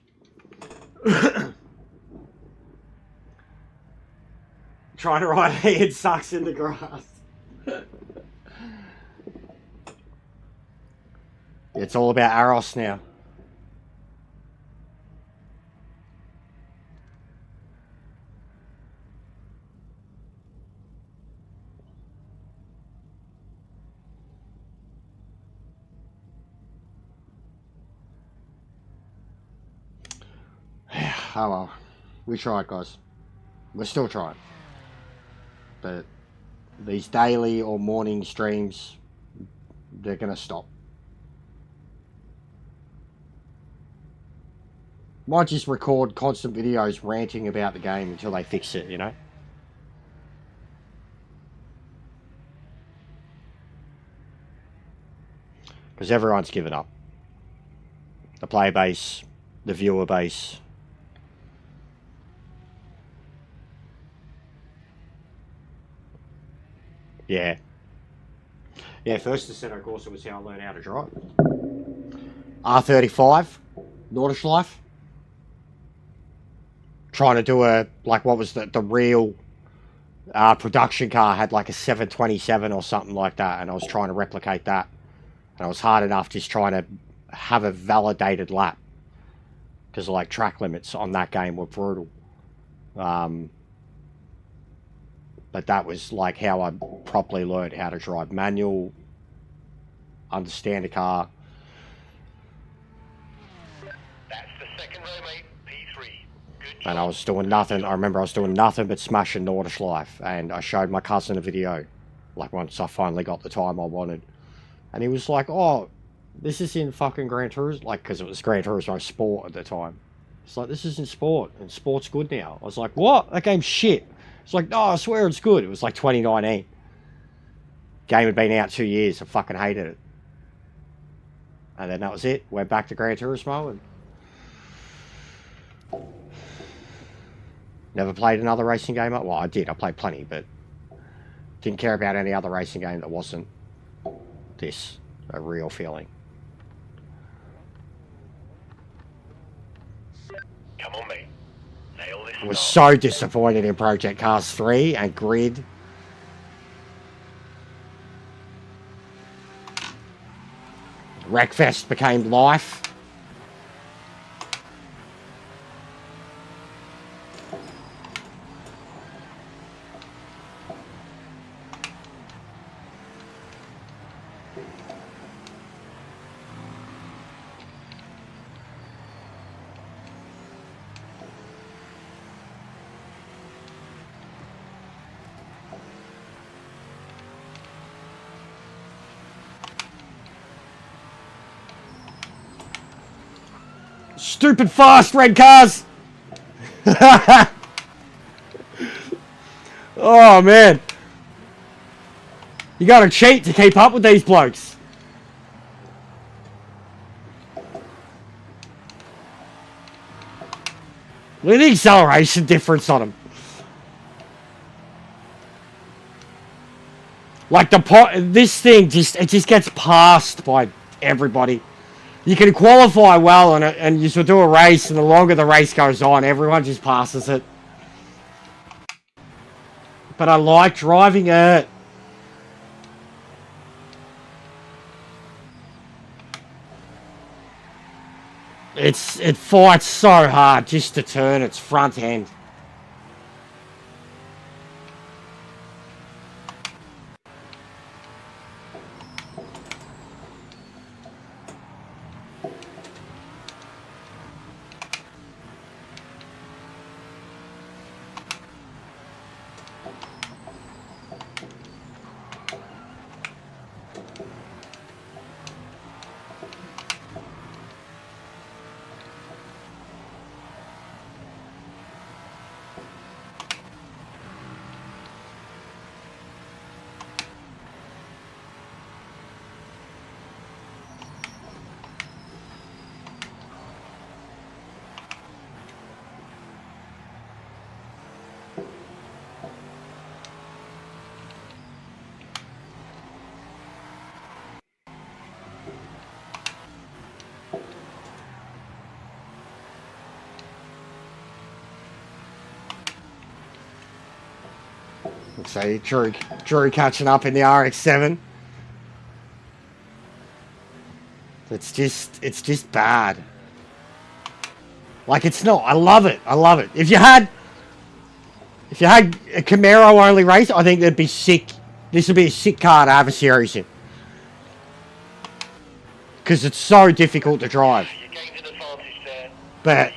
Trying to ride it sucks in the grass. It's all about Aros now. Oh well, we tried, guys. We're still trying. But these daily or morning streams, they're gonna stop. Might just record constant videos ranting about the game until they fix it, you know? Because everyone's given up. The player base, the viewer base. Yeah. Yeah, first Assetto Corsa was how I learned how to drive. R35, Nordschleife. Trying to do a, like, what was the real production car had like a 727 or something like that, and I was trying to replicate that. And it was hard enough just trying to have a validated lap. Because, like, track limits on that game were brutal. But that was like how I properly learned how to drive manual, understand a car. That's the second row, mate. P3. Good And I was doing nothing. I remember I was doing nothing but smashing Nordschleife. And I showed my cousin a video. Like, once I finally got the time I wanted. And he was like, oh, this is in fucking Gran Turismo. Like, because it was Gran Turismo Sport at the time. It's like, this is in Sport. And Sport's good now. I was like, what? That game's shit. It's like, no, I swear it's good. It was like 2019. Game had been out 2 years. I fucking hated it. And then that was it. Went back to Gran Turismo and never played another racing game. Well, I did. I played plenty, but didn't care about any other racing game that wasn't this. A real feeling. Come on, mate. Nail this. I was so disappointed in Project Cars 3 and Grid. Wreckfest became life. Stupid fast red cars. Oh man, you gotta cheat to keep up with these blokes. Look at the acceleration difference on them. Like this thing it just gets passed by everybody. You can qualify well on it, and you should do a race, and the longer the race goes on, everyone just passes it. But I like driving it. It fights so hard just to turn its front end. So Drew catching up in the RX-7. It's just bad. Like, it's not. I love it. I love it. If you had a Camaro only race, I think that'd be sick. This would be a sick car to have a series in. Because it's so difficult to drive. But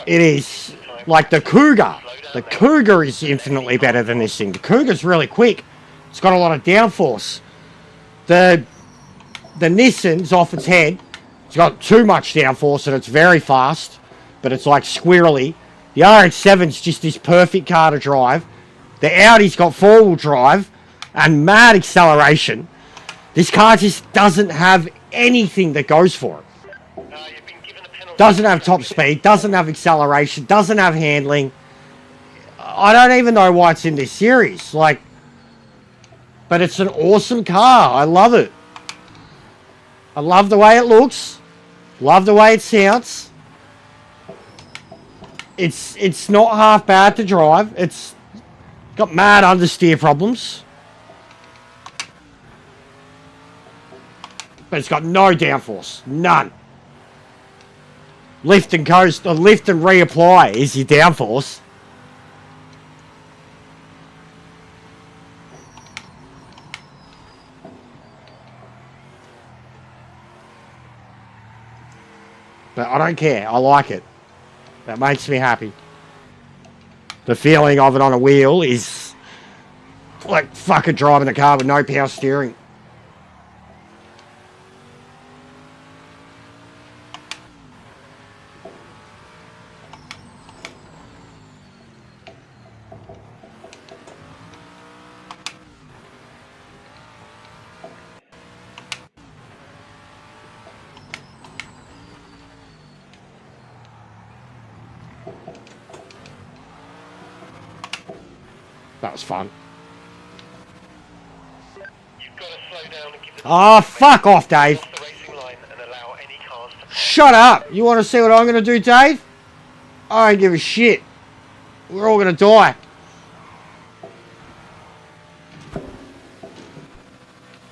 it is, like the Cougar. The Cougar is infinitely better than this thing. The Cougar's really quick. It's got a lot of downforce. The Nissan's off its head. It's got too much downforce and it's very fast. But it's like squirrely. The RX-7's just this perfect car to drive. The Audi's got four-wheel drive and mad acceleration. This car just doesn't have anything that goes for it. Doesn't have top speed, doesn't have acceleration, doesn't have handling. I don't even know why it's in this series. Like, but it's an awesome car. I love it. I love the way it looks. Love the way it sounds. It's not half bad to drive. It's got mad understeer problems. But it's got no downforce. None. Lift and coast, or lift and reapply is your downforce. But I don't care. I like it. That makes me happy. The feeling of it on a wheel is like fucking driving a car with no power steering. That was fun. You've got to slow down and keep the Oh, fuck off, Dave. off the racing line and allow any cars to Shut up. You want to see what I'm going to do, Dave? I don't give a shit. We're all going to die.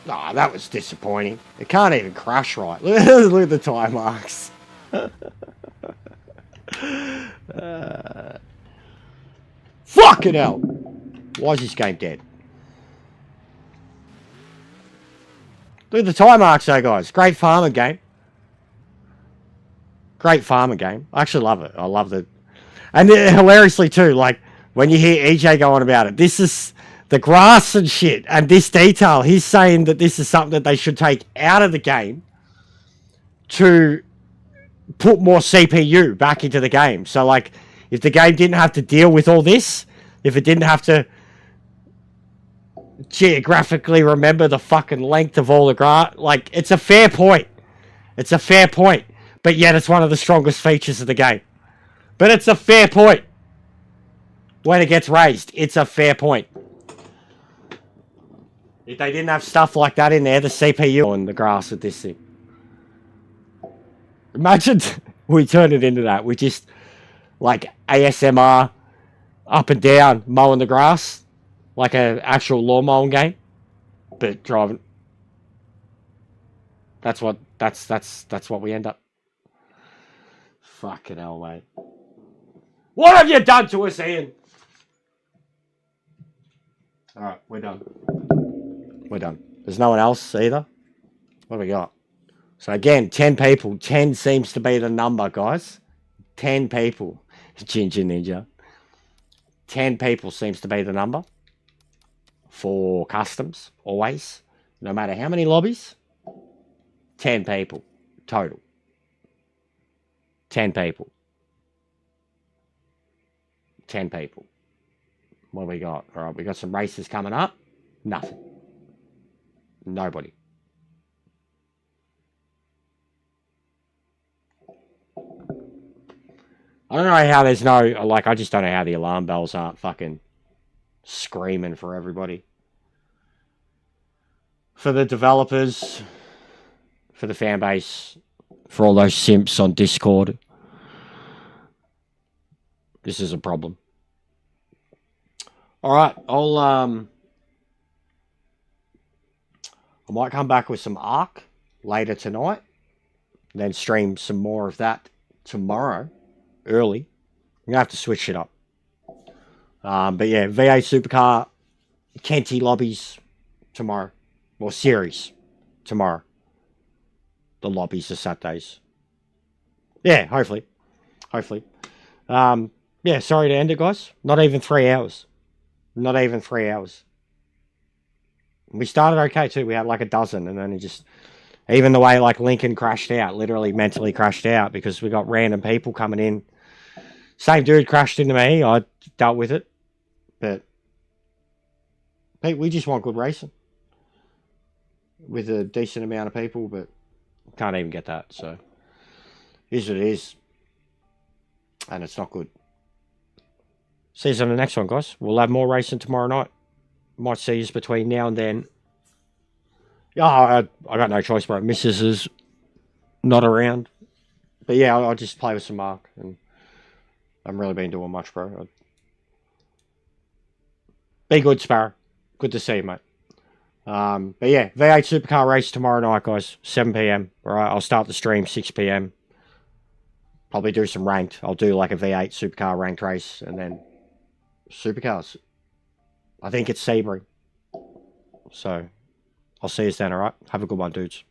Ah, that was disappointing. It can't even crash right. Look at the tire marks. Fucking hell. Why is this game dead? Look at the tire marks though, guys. Great farmer game. Great farmer game. I actually love it. I love the... And hilariously too, like, when you hear EJ go on about it, this is the grass and shit, and this detail, he's saying that this is something that they should take out of the game to put more CPU back into the game. So, like, if the game didn't have to deal with all this, if it didn't have to geographically remember the fucking length of all the grass, like, it's a fair point. It's a fair point. But yet it's one of the strongest features of the game. But it's a fair point. When it gets raised, it's a fair point. If they didn't have stuff like that in there, the CPU on the grass with this thing. Imagine we turn it into that. We just, like, ASMR up and down mowing the grass. Like an actual lawn mowing game. But driving. That's what we end up. Fucking hell, mate. What have you done to us, Ian? Alright, we're done. We're done. There's no one else either. What do we got? So again, 10 people. 10 seems to be the number, guys. 10 people. Ginger Ninja. 10 people seems to be the number. For customs, always. No matter how many lobbies. 10 people. Total. 10 people. 10 people. What do we got? All right, we got some races coming up. Nothing. Nobody. I don't know how there's no, like, I just don't know how the alarm bells aren't fucking screaming for everybody. For the developers, for the fan base, for all those simps on Discord. This is a problem. Alright, I might come back with some Ark later tonight. Then stream some more of that tomorrow. Early. I'm going to have to switch it up. But yeah, V8 Supercar, Kenty lobbies tomorrow. Or series tomorrow. The lobbies are Saturdays. Yeah, hopefully. Hopefully. Yeah, sorry to end it, guys. Not even 3 hours. Not even 3 hours. We started okay, too. We had like a dozen, and then it just... Even the way, like, Lincoln crashed out. Literally mentally crashed out, because we got random people coming in. Same dude crashed into me. I dealt with it. But... we just want good racing. With a decent amount of people, but... Can't even get that, so... Here's what it is. And it's not good. See you on the next one, guys. We'll have more racing tomorrow night. Might see you between now and then. Yeah, I got no choice, bro. Mrs. is not around. But yeah, I'll just play with some Mark. And I haven't really been doing much, bro. Be good, Sparrow. Good to see you, mate. But yeah, V8 Supercar race tomorrow night, guys. 7 p.m. Alright, I'll start the stream 6 p.m. Probably do some ranked. I'll do like a V8 Supercar ranked race. And then Supercars. I think it's Sebring. So, I'll see you then, alright? Have a good one, dudes.